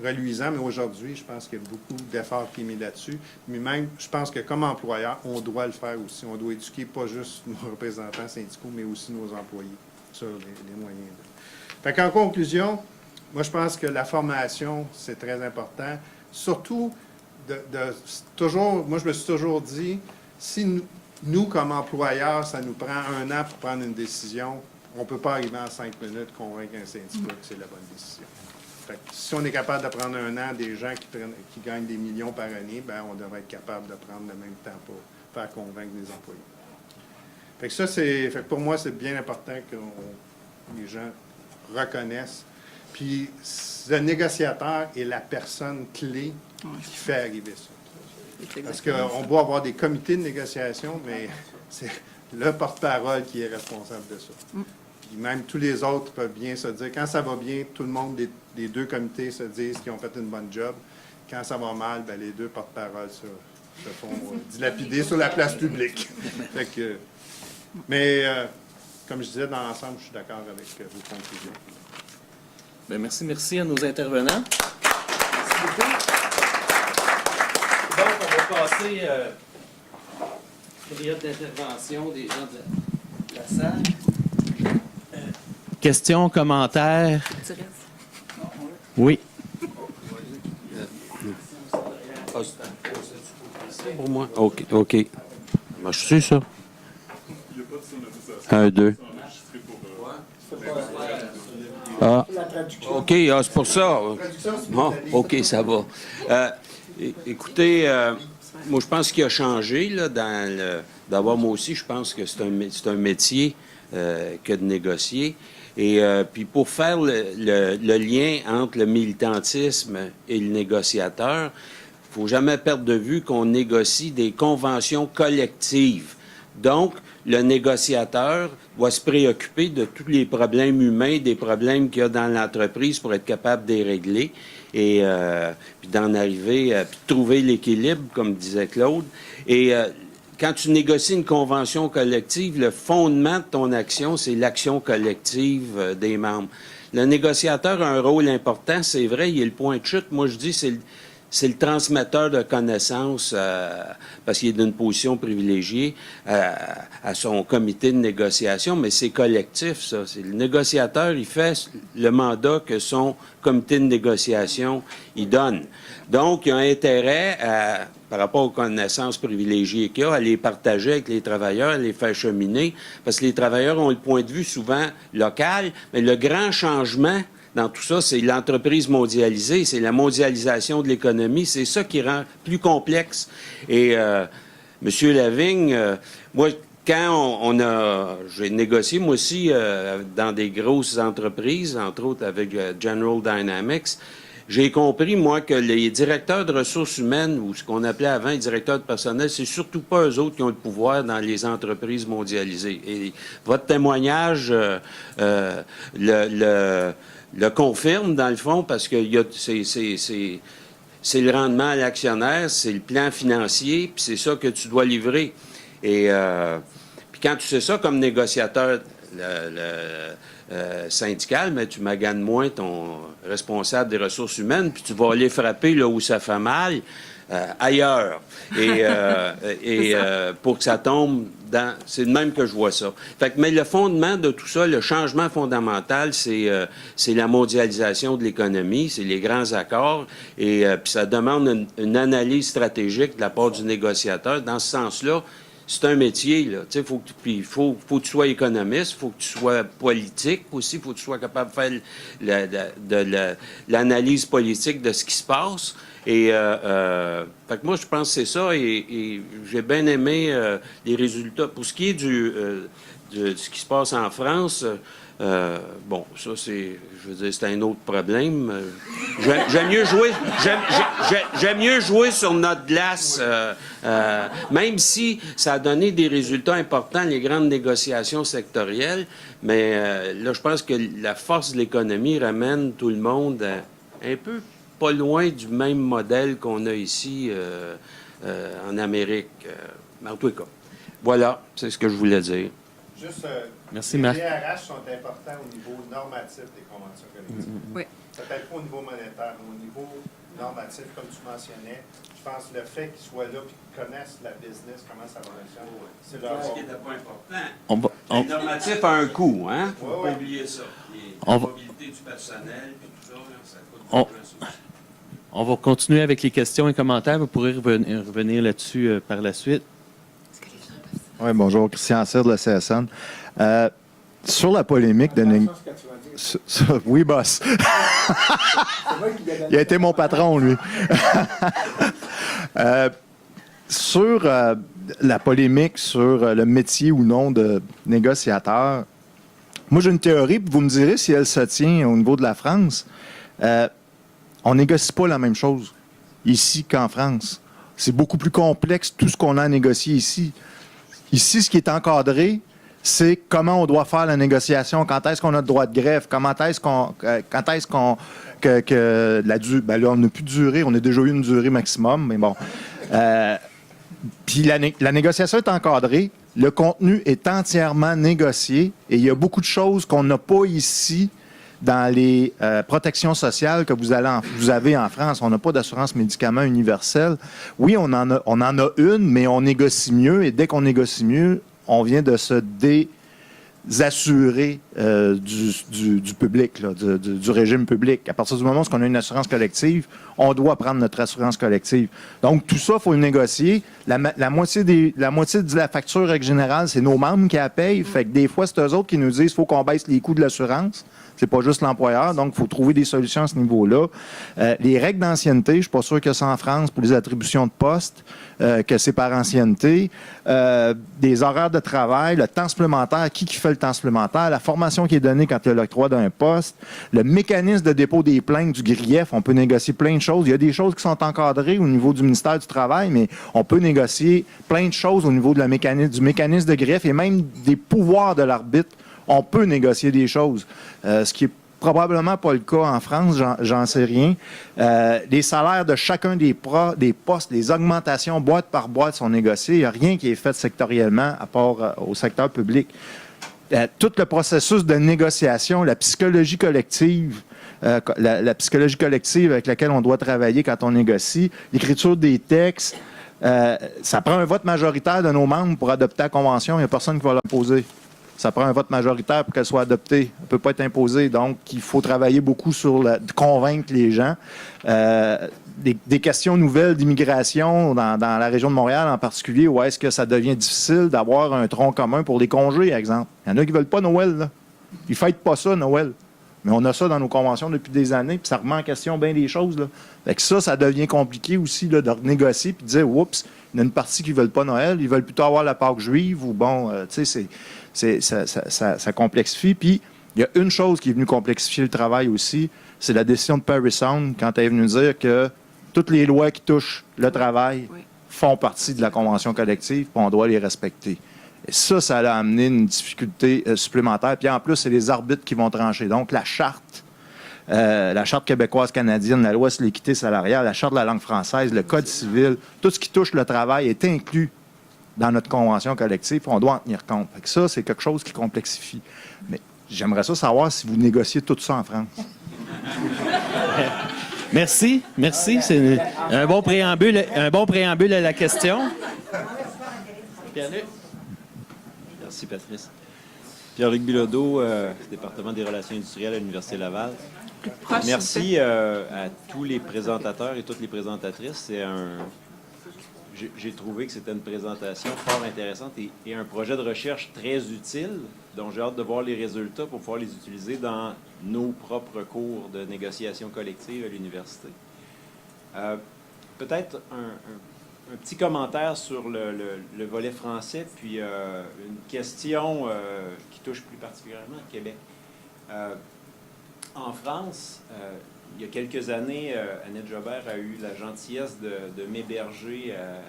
reluisant, mais aujourd'hui, je pense qu'il y a beaucoup d'efforts qui sont mis là-dessus. Mais même, je pense que comme employeur, on doit le faire aussi. On doit éduquer pas juste nos représentants syndicaux, mais aussi nos employés sur les moyens. Fait qu'en conclusion, moi, je pense que la formation, c'est très important. Surtout, toujours, moi, je me suis toujours dit, si nous, comme employeurs, ça nous prend 1 an pour prendre une décision, on ne peut pas arriver en 5 minutes convaincre un syndicat que c'est la bonne décision. Fait que si on est capable de prendre 1 an des gens qui gagnent des millions par année, ben on devrait être capable de prendre le même temps pour faire convaincre les employés. Fait que ça, fait que pour moi, c'est bien important que les gens reconnaissent. Puis le négociateur est la personne clé qui fait arriver ça. Parce qu'on doit avoir des comités de négociation, mais c'est le porte-parole qui est responsable de ça. Puis même tous les autres peuvent bien se dire, quand ça va bien, tout le monde des deux comités se disent qu'ils ont fait une bonne job. Quand ça va mal, ben, les deux porte-paroles se font dilapider sur la place publique. Fait que, mais, comme je disais, dans l'ensemble, je suis d'accord avec vos conclusions. Bien, merci à nos intervenants. Merci beaucoup. Donc, on va passer période d'intervention des gens de la salle. Questions, commentaires? Oui. Pour moi. OK. Moi, je suis ça. 1, 2. Ah, OK, c'est pour ça. Bon, OK, ça va. Écoutez, moi, je pense qu'il a changé, là, d'abord, moi aussi, je pense que c'est un métier que de négocier. Et puis, pour faire le lien entre le militantisme et le négociateur, il ne faut jamais perdre de vue qu'on négocie des conventions collectives. Donc, le négociateur doit se préoccuper de tous les problèmes humains, des problèmes qu'il y a dans l'entreprise pour être capable de les régler et puis d'en arriver, puis de trouver l'équilibre, comme disait Claude. Et quand tu négocies une convention collective, le fondement de ton action, c'est l'action collective des membres. Le négociateur a un rôle important, c'est vrai, il est le point de chute. Moi, je dis c'est le transmetteur de connaissances, parce qu'il est d'une position privilégiée, à son comité de négociation, mais c'est collectif, ça. C'est le négociateur, il fait le mandat que son comité de négociation il donne. Donc, il a intérêt, par rapport aux connaissances privilégiées qu'il a, à les partager avec les travailleurs, à les faire cheminer, parce que les travailleurs ont le point de vue souvent local, mais le grand changement dans tout ça, c'est l'entreprise mondialisée, c'est la mondialisation de l'économie, c'est ça qui rend plus complexe. Et M. Lavigne, moi, quand j'ai négocié, moi aussi, dans des grosses entreprises, entre autres avec General Dynamics, j'ai compris, moi, que les directeurs de ressources humaines, ou ce qu'on appelait avant les directeurs de personnel, c'est surtout pas eux autres qui ont le pouvoir dans les entreprises mondialisées. Et votre témoignage le confirme, dans le fond, parce que c'est le rendement à l'actionnaire, c'est le plan financier, puis c'est ça que tu dois livrer. Et puis quand tu sais ça comme négociateur syndical, mais tu maganes moins ton responsable des ressources humaines, puis tu vas aller frapper là où ça fait mal, ailleurs. Et pour que ça tombe dans... C'est de même que je vois ça. Fait que, mais le fondement de tout ça, le changement fondamental, c'est la mondialisation de l'économie, c'est les grands accords, et puis ça demande une analyse stratégique de la part du négociateur. Dans ce sens-là, c'est un métier, là. Tu sais, faut que tu sois économiste, faut que tu sois politique aussi, faut que tu sois capable de faire l'analyse politique de ce qui se passe. Et fait que moi, je pense que c'est ça, et j'ai bien aimé les résultats. Pour ce qui est de ce qui se passe en France, bon, ça, je veux dire, c'est un autre problème. J'aime mieux jouer sur notre glace, même si ça a donné des résultats importants, les grandes négociations sectorielles. Mais là, je pense que la force de l'économie ramène tout le monde un peu pas loin du même modèle qu'on a ici en Amérique. Mais en tout cas, voilà, c'est ce que je voulais dire. Juste, merci, les Marc. DRH sont importants au niveau normatif des conventions collectives. Oui. Peut-être pas au niveau monétaire, mais au niveau normatif, comme tu mentionnais. Je pense que le fait qu'ils soient là et qu'ils connaissent la business, comment ça fonctionne, c'est leur Ce qui n'est pas important. Le normatif a un coût, hein? Il ne faut pas oublier ça. La mobilité du personnel, puis tout ça, ça coûte de l'argent. On va continuer avec les questions et commentaires. Vous pourrez revenir là-dessus par la suite. Oui, bonjour. Christian Cyr de la CSN. Sur la polémique de... Oui, boss. Il a été mon patron, lui. Sur la polémique sur le métier ou non de négociateur, moi, j'ai une théorie, puis vous me direz si elle se tient au niveau de la France. On négocie pas la même chose ici qu'en France. C'est beaucoup plus complexe, tout ce qu'on a à négocier ici. Ici, ce qui est encadré, c'est comment on doit faire la négociation, quand est-ce qu'on a le droit de grève, quand est-ce qu'on ben là, on n'a plus de durée, on a déjà eu une durée maximum, mais bon. Puis la négociation est encadrée, le contenu est entièrement négocié et il y a beaucoup de choses qu'on n'a pas ici dans les protections sociales que vous avez en France. On n'a pas d'assurance médicaments universelle. Oui, on en a une, mais on négocie mieux et dès qu'on négocie mieux, on vient de se désassurer du public, là, du régime public. À partir du moment où on a une assurance collective, on doit prendre notre assurance collective. Donc, tout ça, il faut le négocier. La moitié de la facture, règle générale, c'est nos membres qui la payent. Fait que des fois, c'est eux autres qui nous disent qu'il faut qu'on baisse les coûts de l'assurance. C'est pas juste l'employeur, donc il faut trouver des solutions à ce niveau-là. Les règles d'ancienneté, je suis pas sûr que c'est en France pour les attributions de poste, que c'est par ancienneté. Des horaires de travail, le temps supplémentaire, qui fait le temps supplémentaire, la formation qui est donnée quand il y a l'octroi d'un poste, le mécanisme de dépôt des plaintes du grief, on peut négocier plein de choses. Il y a des choses qui sont encadrées au niveau du ministère du Travail, mais on peut négocier plein de choses au niveau de du mécanisme de grief et même des pouvoirs de l'arbitre. On peut négocier des choses. Ce qui est probablement pas le cas en France, j'en sais rien. Les salaires de chacun des postes, les augmentations boîte par boîte sont négociées. Il n'y a rien qui est fait sectoriellement à part au secteur public. Tout le processus de négociation, la psychologie collective, la psychologie collective avec laquelle on doit travailler quand on négocie, l'écriture des textes, ça prend un vote majoritaire de nos membres pour adopter la convention. Il n'y a personne qui va l'imposer. Ça prend un vote majoritaire pour qu'elle soit adoptée. Elle ne peut pas être imposée. Donc, il faut travailler beaucoup sur convaincre les gens. Des questions nouvelles d'immigration dans la région de Montréal en particulier, où est-ce que ça devient difficile d'avoir un tronc commun pour les congés, par exemple. Il y en a qui ne veulent pas Noël, là. Ils ne fêtent pas ça, Noël. Mais on a ça dans nos conventions depuis des années, puis ça remet en question bien des choses, là. Fait que ça devient compliqué aussi là, de renégocier puis de dire, oups, il y a une partie qui ne veulent pas Noël, ils veulent plutôt avoir la Pâque juive, ou bon, tu sais, ça complexifie. Puis, il y a une chose qui est venue complexifier le travail aussi, c'est la décision de Paris Sound, quand elle est venue dire que toutes les lois qui touchent le travail font partie de la convention collective, puis on doit les respecter. Et ça a amené une difficulté supplémentaire. Puis en plus, c'est les arbitres qui vont trancher. Donc, la charte québécoise canadienne, la loi sur l'équité salariale, la charte de la langue française, le code civil, tout ce qui touche le travail est inclus dans notre convention collective, on doit en tenir compte. Fait que ça, c'est quelque chose qui complexifie. Mais j'aimerais savoir si vous négociez tout ça en France. Merci. C'est un bon préambule à la question. Pierre-Luc. Merci, Patrice. Pierre-Luc Bilodeau, département des relations industrielles à l'Université Laval. Merci à tous les présentateurs et toutes les présentatrices. J'ai trouvé que c'était une présentation fort intéressante et un projet de recherche très utile, dont j'ai hâte de voir les résultats pour pouvoir les utiliser dans nos propres cours de négociation collective à l'université. Peut-être un petit commentaire sur le volet français, puis une question qui touche plus particulièrement le Québec. En France, il y a quelques années, Annette Jobert a eu la gentillesse de m'héberger à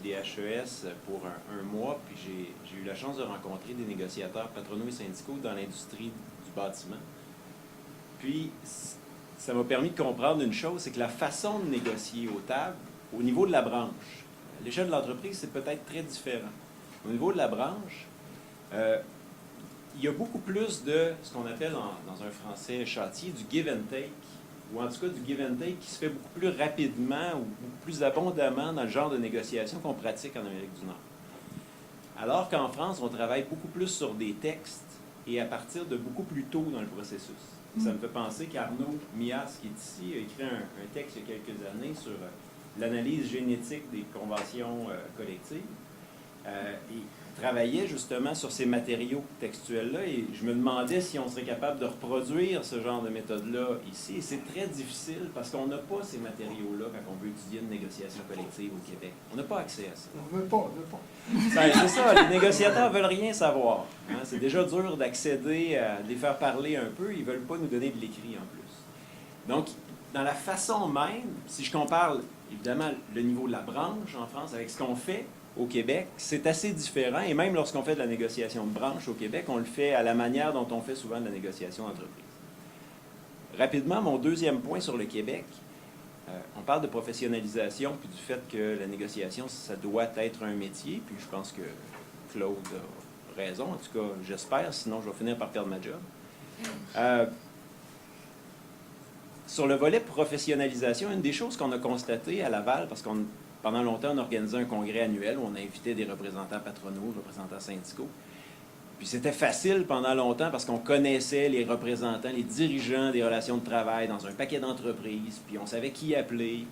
l'IDHES pour un mois, puis j'ai eu la chance de rencontrer des négociateurs patronaux et syndicaux dans l'industrie du bâtiment. Puis, ça m'a permis de comprendre une chose, c'est que la façon de négocier aux tables, au niveau de la branche, à l'échelle de l'entreprise, c'est peut-être très différent. Au niveau de la branche, il y a beaucoup plus de ce qu'on appelle dans un français châtier du give and take, ou en tout cas du give and take qui se fait beaucoup plus rapidement ou beaucoup plus abondamment dans le genre de négociation qu'on pratique en Amérique du Nord. Alors qu'en France, on travaille beaucoup plus sur des textes et à partir de beaucoup plus tôt dans le processus. Ça me fait penser qu'Arnaud Mias, qui est ici, a écrit un texte il y a quelques années sur l'analyse génétique des conventions collectives. Et travaillait justement sur ces matériaux textuels-là et je me demandais si on serait capable de reproduire ce genre de méthode-là ici. Et c'est très difficile parce qu'on n'a pas ces matériaux-là quand on veut étudier une négociation collective au Québec. On n'a pas accès à ça. On ne veut pas. C'est ça, les négociateurs ne veulent rien savoir. Hein? C'est déjà dur d'accéder à les faire parler un peu. Ils ne veulent pas nous donner de l'écrit en plus. Donc, dans la façon même, si je compare évidemment le niveau de la branche en France avec ce qu'on fait au Québec, c'est assez différent. Et même lorsqu'on fait de la négociation de branche au Québec, on le fait à la manière dont on fait souvent de la négociation d'entreprise. Rapidement, mon deuxième point sur le Québec, on parle de professionnalisation puis du fait que la négociation, ça doit être un métier. Puis je pense que Claude a raison. En tout cas, j'espère. Sinon, je vais finir par perdre ma job. Sur le volet professionnalisation, une des choses qu'on a constatées à Laval, parce qu'on pendant longtemps, on organisait un congrès annuel où on invitait des représentants patronaux, des représentants syndicaux. Puis c'était facile pendant longtemps parce qu'on connaissait les représentants, les dirigeants des relations de travail dans un paquet d'entreprises, puis on savait qui appeler,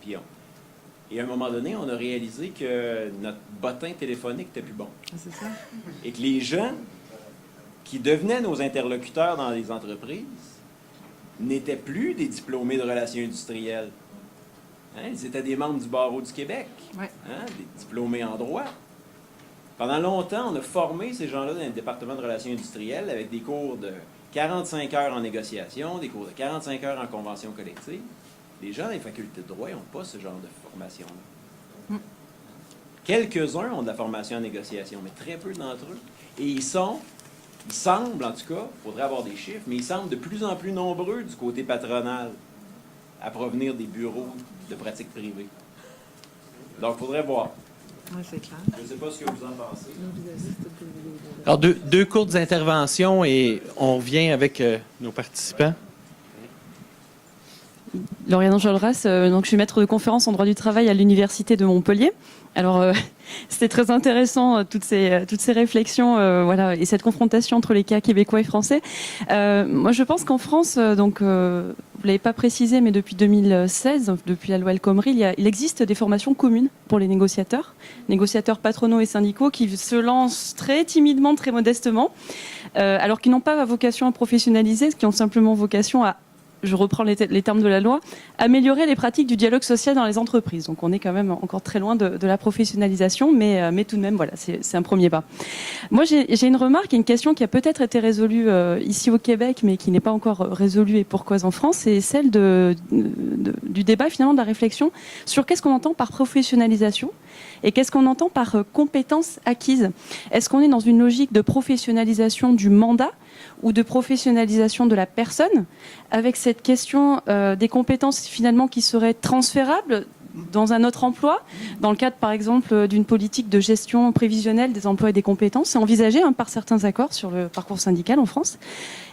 Et à un moment donné, on a réalisé que notre bottin téléphonique n'était plus bon. C'est ça. Et que les gens qui devenaient nos interlocuteurs dans les entreprises n'étaient plus des diplômés de relations industrielles. Hein, ils étaient des membres du Barreau du Québec, des diplômés en droit. Pendant longtemps, on a formé ces gens-là dans le département de relations industrielles avec des cours de 45 heures en négociation, des cours de 45 heures en convention collective. Les gens dans les facultés de droit n'ont pas ce genre de formation-là. Quelques-uns ont de la formation en négociation, mais très peu d'entre eux. Et ils semblent, en tout cas, il faudrait avoir des chiffres, mais ils semblent de plus en plus nombreux du côté patronal à provenir des bureaux de pratique privée. Donc, il faudrait voir. Oui, c'est clair. Je ne sais pas ce que vous en pensez. Alors, deux courtes interventions et on revient avec nos participants. Lauriane Enjolras, donc je suis maître de conférence en droit du travail à l'Université de Montpellier. Alors, c'était très intéressant, toutes ces réflexions voilà, et cette confrontation entre les cas québécois et français. Moi, je pense qu'en France, donc, vous ne l'avez pas précisé, mais depuis 2016, depuis la loi El Khomri, il existe des formations communes pour les négociateurs patronaux et syndicaux qui se lancent très timidement, très modestement, alors qu'ils n'ont pas vocation à professionnaliser, qui ont simplement vocation à, je reprends les termes de la loi, améliorer les pratiques du dialogue social dans les entreprises. Donc on est quand même encore très loin de la professionnalisation, mais tout de même, voilà, c'est un premier pas. Moi, j'ai une remarque et une question qui a peut-être été résolue ici au Québec, mais qui n'est pas encore résolue et pour cause en France, c'est celle du débat, finalement, de la réflexion sur qu'est-ce qu'on entend par professionnalisation et qu'est-ce qu'on entend par compétences acquises. Est-ce qu'on est dans une logique de professionnalisation du mandat ou de professionnalisation de la personne, avec cette question des compétences finalement qui seraient transférables dans un autre emploi, dans le cadre par exemple d'une politique de gestion prévisionnelle des emplois et des compétences. C'est envisagé par certains accords sur le parcours syndical en France.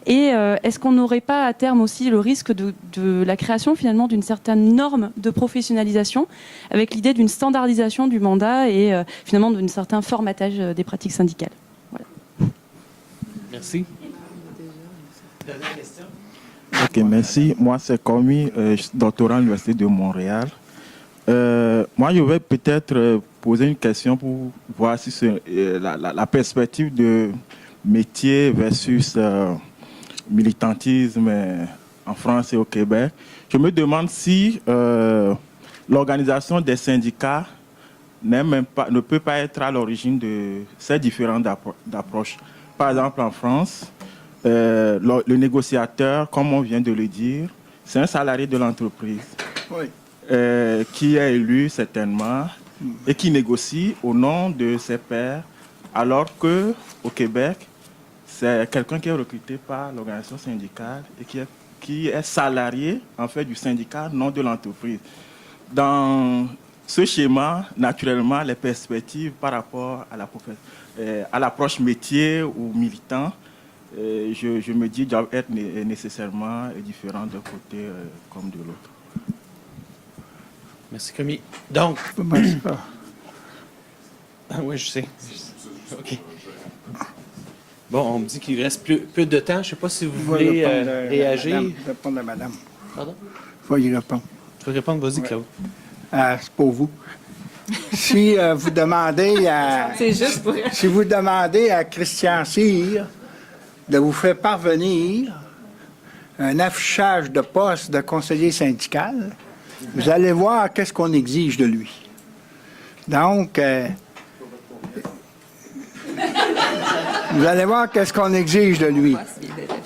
Et est-ce qu'on n'aurait pas à terme aussi le risque de la création finalement d'une certaine norme de professionnalisation, avec l'idée d'une standardisation du mandat et finalement d'un certain formatage des pratiques syndicales. Voilà. Merci. Dernière question. Ok, merci. Moi, c'est Komi, doctorant à l'Université de Montréal. Moi, je vais peut-être poser une question pour voir si c'est la perspective de métier versus militantisme en France et au Québec. Je me demande si l'organisation des syndicats ne peut pas être à l'origine de ces différentes approches. Par exemple, en France, le négociateur, comme on vient de le dire, c'est un salarié de l'entreprise qui est élu certainement et qui négocie au nom de ses pairs, alors qu'au Québec, c'est quelqu'un qui est recruté par l'organisation syndicale et qui est salarié en fait du syndicat, non de l'entreprise. Dans ce schéma, naturellement, les perspectives par rapport à l'approche métier ou militant, je me dis doivent être nécessairement différentes d'un côté comme de l'autre. Merci, Commis. Donc, oui, je sais. OK. Bon, on me dit qu'il reste peu de temps. Je ne sais pas si vous voulez réagir. Répondre à madame. Pardon? Il faut y répondre. Tu veux répondre? Vas-y, Claude. C'est pour vous. Si vous demandez à... C'est juste pour... Si vous demandez à Christian Cyr de vous faire parvenir un affichage de poste de conseiller syndical, vous allez voir qu'est-ce qu'on exige de lui. Donc, vous allez voir qu'est-ce qu'on exige de lui.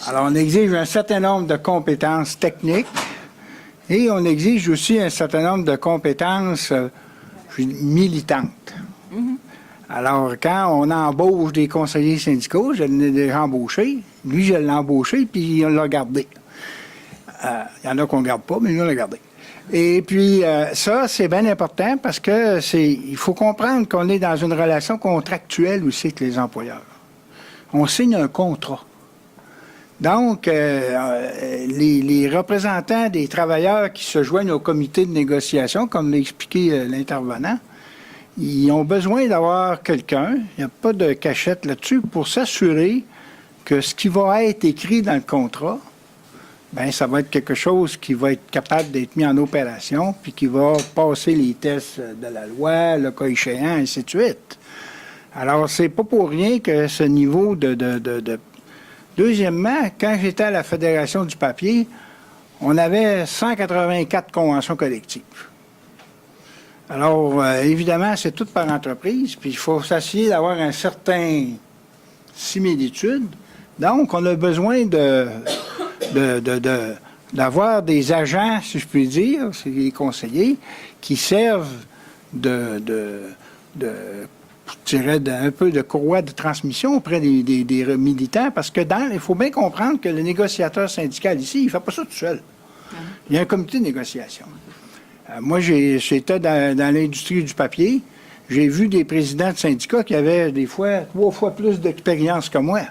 Alors, on exige un certain nombre de compétences techniques et on exige aussi un certain nombre de compétences militantes. Alors, quand on embauche des conseillers syndicaux, je l'ai déjà embauché. Lui, je l'ai embauché, puis on l'a gardé. Il y en a qu'on ne garde pas, mais lui, on l'a gardé. Et puis, ça, c'est bien important parce que il faut comprendre qu'on est dans une relation contractuelle aussi avec les employeurs. On signe un contrat. Donc, les représentants des travailleurs qui se joignent au comité de négociation, comme l'a expliqué l'intervenant, ils ont besoin d'avoir quelqu'un, il n'y a pas de cachette là-dessus, pour s'assurer que ce qui va être écrit dans le contrat, bien, ça va être quelque chose qui va être capable d'être mis en opération, puis qui va passer les tests de la loi, le cas échéant, ainsi de suite. Alors, c'est pas pour rien que ce niveau de... Deuxièmement, quand j'étais à la Fédération du papier, on avait 184 conventions collectives. Alors, évidemment, c'est tout par entreprise, puis il faut s'assurer d'avoir un certain similitude. Donc, on a besoin d'avoir des agents, si je puis dire, c'est des conseillers, qui servent je dirais, un peu de courroie de transmission auprès des militants, parce que il faut bien comprendre que le négociateur syndical ici, il ne fait pas ça tout seul. Il y a un comité de négociation. Moi, j'étais dans l'industrie du papier. J'ai vu des présidents de syndicats qui avaient des fois 3 fois plus d'expérience que moi.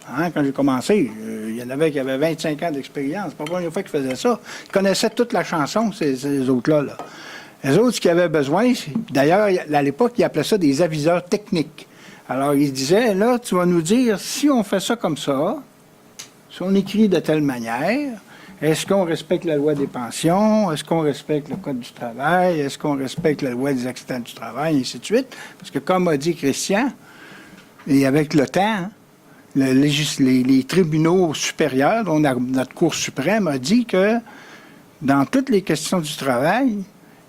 Hein, quand j'ai commencé, il y en avait qui avaient 25 ans d'expérience. C'est pas la première fois qu'ils faisaient ça. Ils connaissaient toute la chanson, ces autres-là. Là. Les autres, ce qu'ils avaient besoin, d'ailleurs, à l'époque, ils appelaient ça des aviseurs techniques. Alors, ils disaient, là, tu vas nous dire, si on fait ça comme ça, si on écrit de telle manière, est-ce qu'on respecte la loi des pensions? Est-ce qu'on respecte le Code du travail? Est-ce qu'on respecte la loi des accidents du travail? Et ainsi de suite. Parce que, comme a dit Christian, et avec le temps, les tribunaux supérieurs, dont notre Cour suprême, a dit que dans toutes les questions du travail,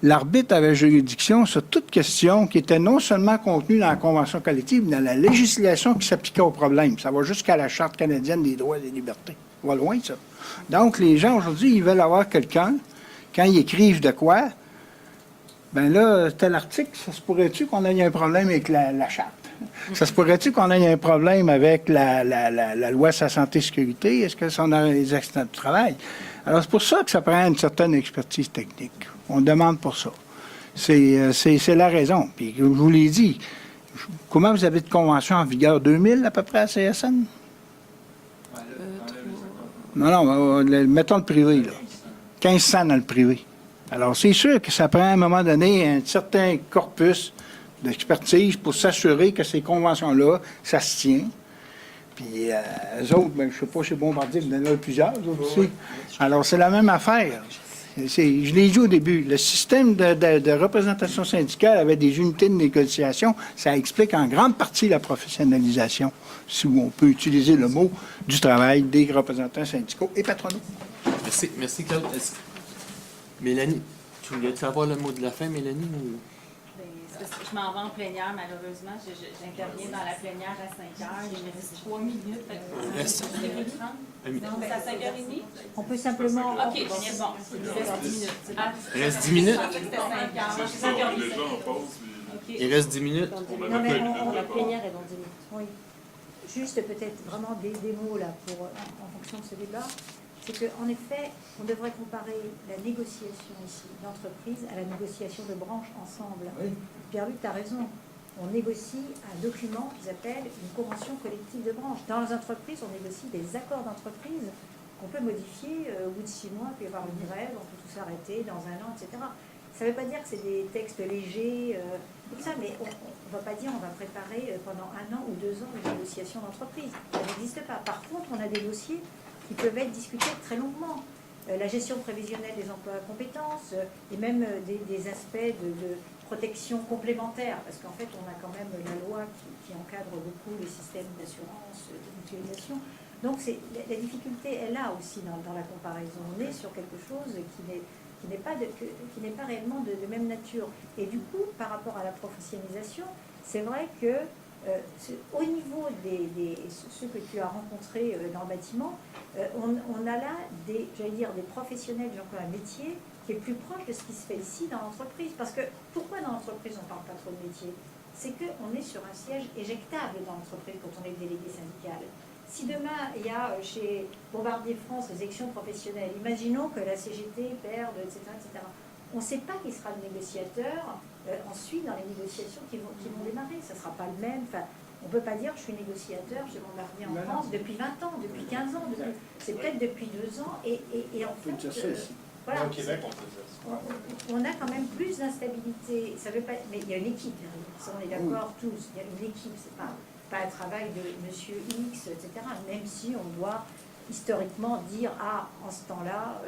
l'arbitre avait juridiction sur toute question qui était non seulement contenue dans la Convention collective, mais dans la législation qui s'appliquait au problème. Ça va jusqu'à la Charte canadienne des droits et des libertés. Ça va loin, ça. Donc, les gens, aujourd'hui, ils veulent avoir quelqu'un, quand ils écrivent de quoi, ben là, tel article, ça se pourrait-tu qu'on ait un problème avec la Charte? Ça se pourrait-tu qu'on ait un problème avec la loi sur la santé et sécurité? Est-ce que ça en a les accidents du travail? Alors, c'est pour ça que ça prend une certaine expertise technique. On demande pour ça. C'est la raison. Puis, je vous l'ai dit, comment vous avez de conventions en vigueur? 2000 à peu près à CSN? Non, mettons le privé, là. 1500 dans le privé. Alors, c'est sûr que ça prend à un moment donné un certain corpus d'expertise pour s'assurer que ces conventions-là, ça se tient. Puis, eux autres, ben, je ne sais pas chez Bombardier, il y en a plusieurs, eux autres aussi. Alors, c'est la même affaire. Je l'ai dit au début, le système de représentation syndicale avec des unités de négociation, ça explique en grande partie la professionnalisation, si on peut utiliser le mot, du travail des représentants syndicaux et patronaux. Merci Claude. Mélanie, tu voulais-tu avoir le mot de la fin, Mélanie? Ou... Je m'en vais en plénière, malheureusement. J'interviens dans la plénière à 5 heures. Il me reste 3 minutes. Reste. C'est à 5h30? On peut simplement... OK, bon. Il reste 10 minutes. Il reste 10 minutes? Il reste 10 minutes? Non, mais la plénière est dans 10 minutes. Oui. Juste peut-être vraiment des mots là en fonction de ce débat. C'est qu'en effet, on devrait comparer la négociation ici d'entreprise à la négociation de branches ensemble. Oui. Pierre-Luc, tu as raison. On négocie un document qu'ils appellent une convention collective de branche. Dans les entreprises, on négocie des accords d'entreprise qu'on peut modifier au bout de 6 mois, puis y avoir une grève, on peut tout s'arrêter dans 1 an, etc. Ça ne veut pas dire que c'est des textes légers, comme ça, mais on ne va pas dire on va préparer pendant 1 an ou 2 ans une négociation d'entreprise. Ça n'existe pas. Par contre, on a des dossiers qui peuvent être discutés très longuement. La gestion prévisionnelle des emplois à compétences et même des aspects de protection complémentaire, parce qu'en fait, on a quand même la loi qui encadre beaucoup les systèmes d'assurance, de mutualisation. Donc, la difficulté est là aussi dans la comparaison. On est sur quelque chose qui n'est pas réellement de même nature. Et du coup, par rapport à la professionnalisation, c'est vrai que au niveau ceux que tu as rencontrés dans le bâtiment, on a là des professionnels, j'emploie un métier qui est plus proche de ce qui se fait ici dans l'entreprise. Parce que pourquoi dans l'entreprise on ne parle pas trop de métier? c'est qu'on est sur un siège éjectable dans l'entreprise quand on est délégué syndical. Si demain, il y a chez Bombardier France des élections professionnelles, imaginons que la CGT perde, etc., etc. On ne sait pas qui sera le négociateur ensuite dans les négociations qui vont démarrer. Ça ne sera pas le même. Enfin, on ne peut pas dire je suis négociateur chez Bombardier en France depuis 20 ans, depuis 15 ans. C'est peut-être depuis 2 ans. Et en fait, voilà, au Québec, on faisait ça. on a quand même plus d'instabilité. Ça veut pas, mais il y a une équipe derrière. Ça, on est d'accord tous. Il y a une équipe. C'est pas un travail de Monsieur X, etc. Même si on doit historiquement dire en ce temps-là,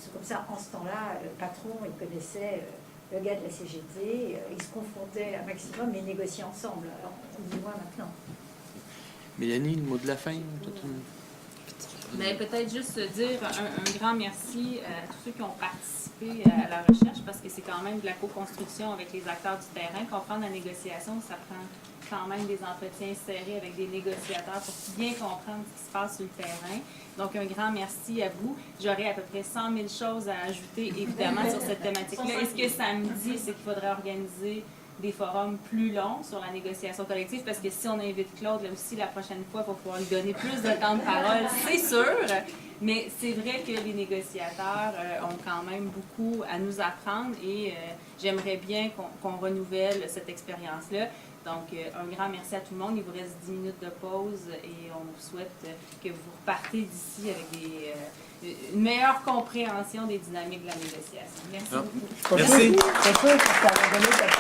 c'est comme ça. En ce temps-là, le patron, il connaissait le gars de la CGT. Ils se confrontaient un maximum et négociaient ensemble. Alors, on dit moins maintenant. Mélanie, le mot de la fin? Mais peut-être juste dire un grand merci à tous ceux qui ont participé à la recherche, parce que c'est quand même de la co-construction avec les acteurs du terrain. Comprendre la négociation, ça prend quand même des entretiens serrés avec des négociateurs pour bien comprendre ce qui se passe sur le terrain. Donc, un grand merci à vous. J'aurais à peu près 100 000 choses à ajouter, évidemment, sur cette thématique-là. Et ce que ça me dit, c'est qu'il faudrait organiser des forums plus longs sur la négociation collective, parce que si on invite Claude, là aussi, la prochaine fois, il va pouvoir lui donner plus de temps de parole, c'est sûr. Mais c'est vrai que les négociateurs ont quand même beaucoup à nous apprendre et j'aimerais bien qu'on renouvelle cette expérience-là. Donc, un grand merci à tout le monde. Il vous reste 10 minutes de pause et on vous souhaite que vous repartez d'ici avec une meilleure compréhension des dynamiques de la négociation. Merci beaucoup. Merci. C'est sûr que ça va donner cette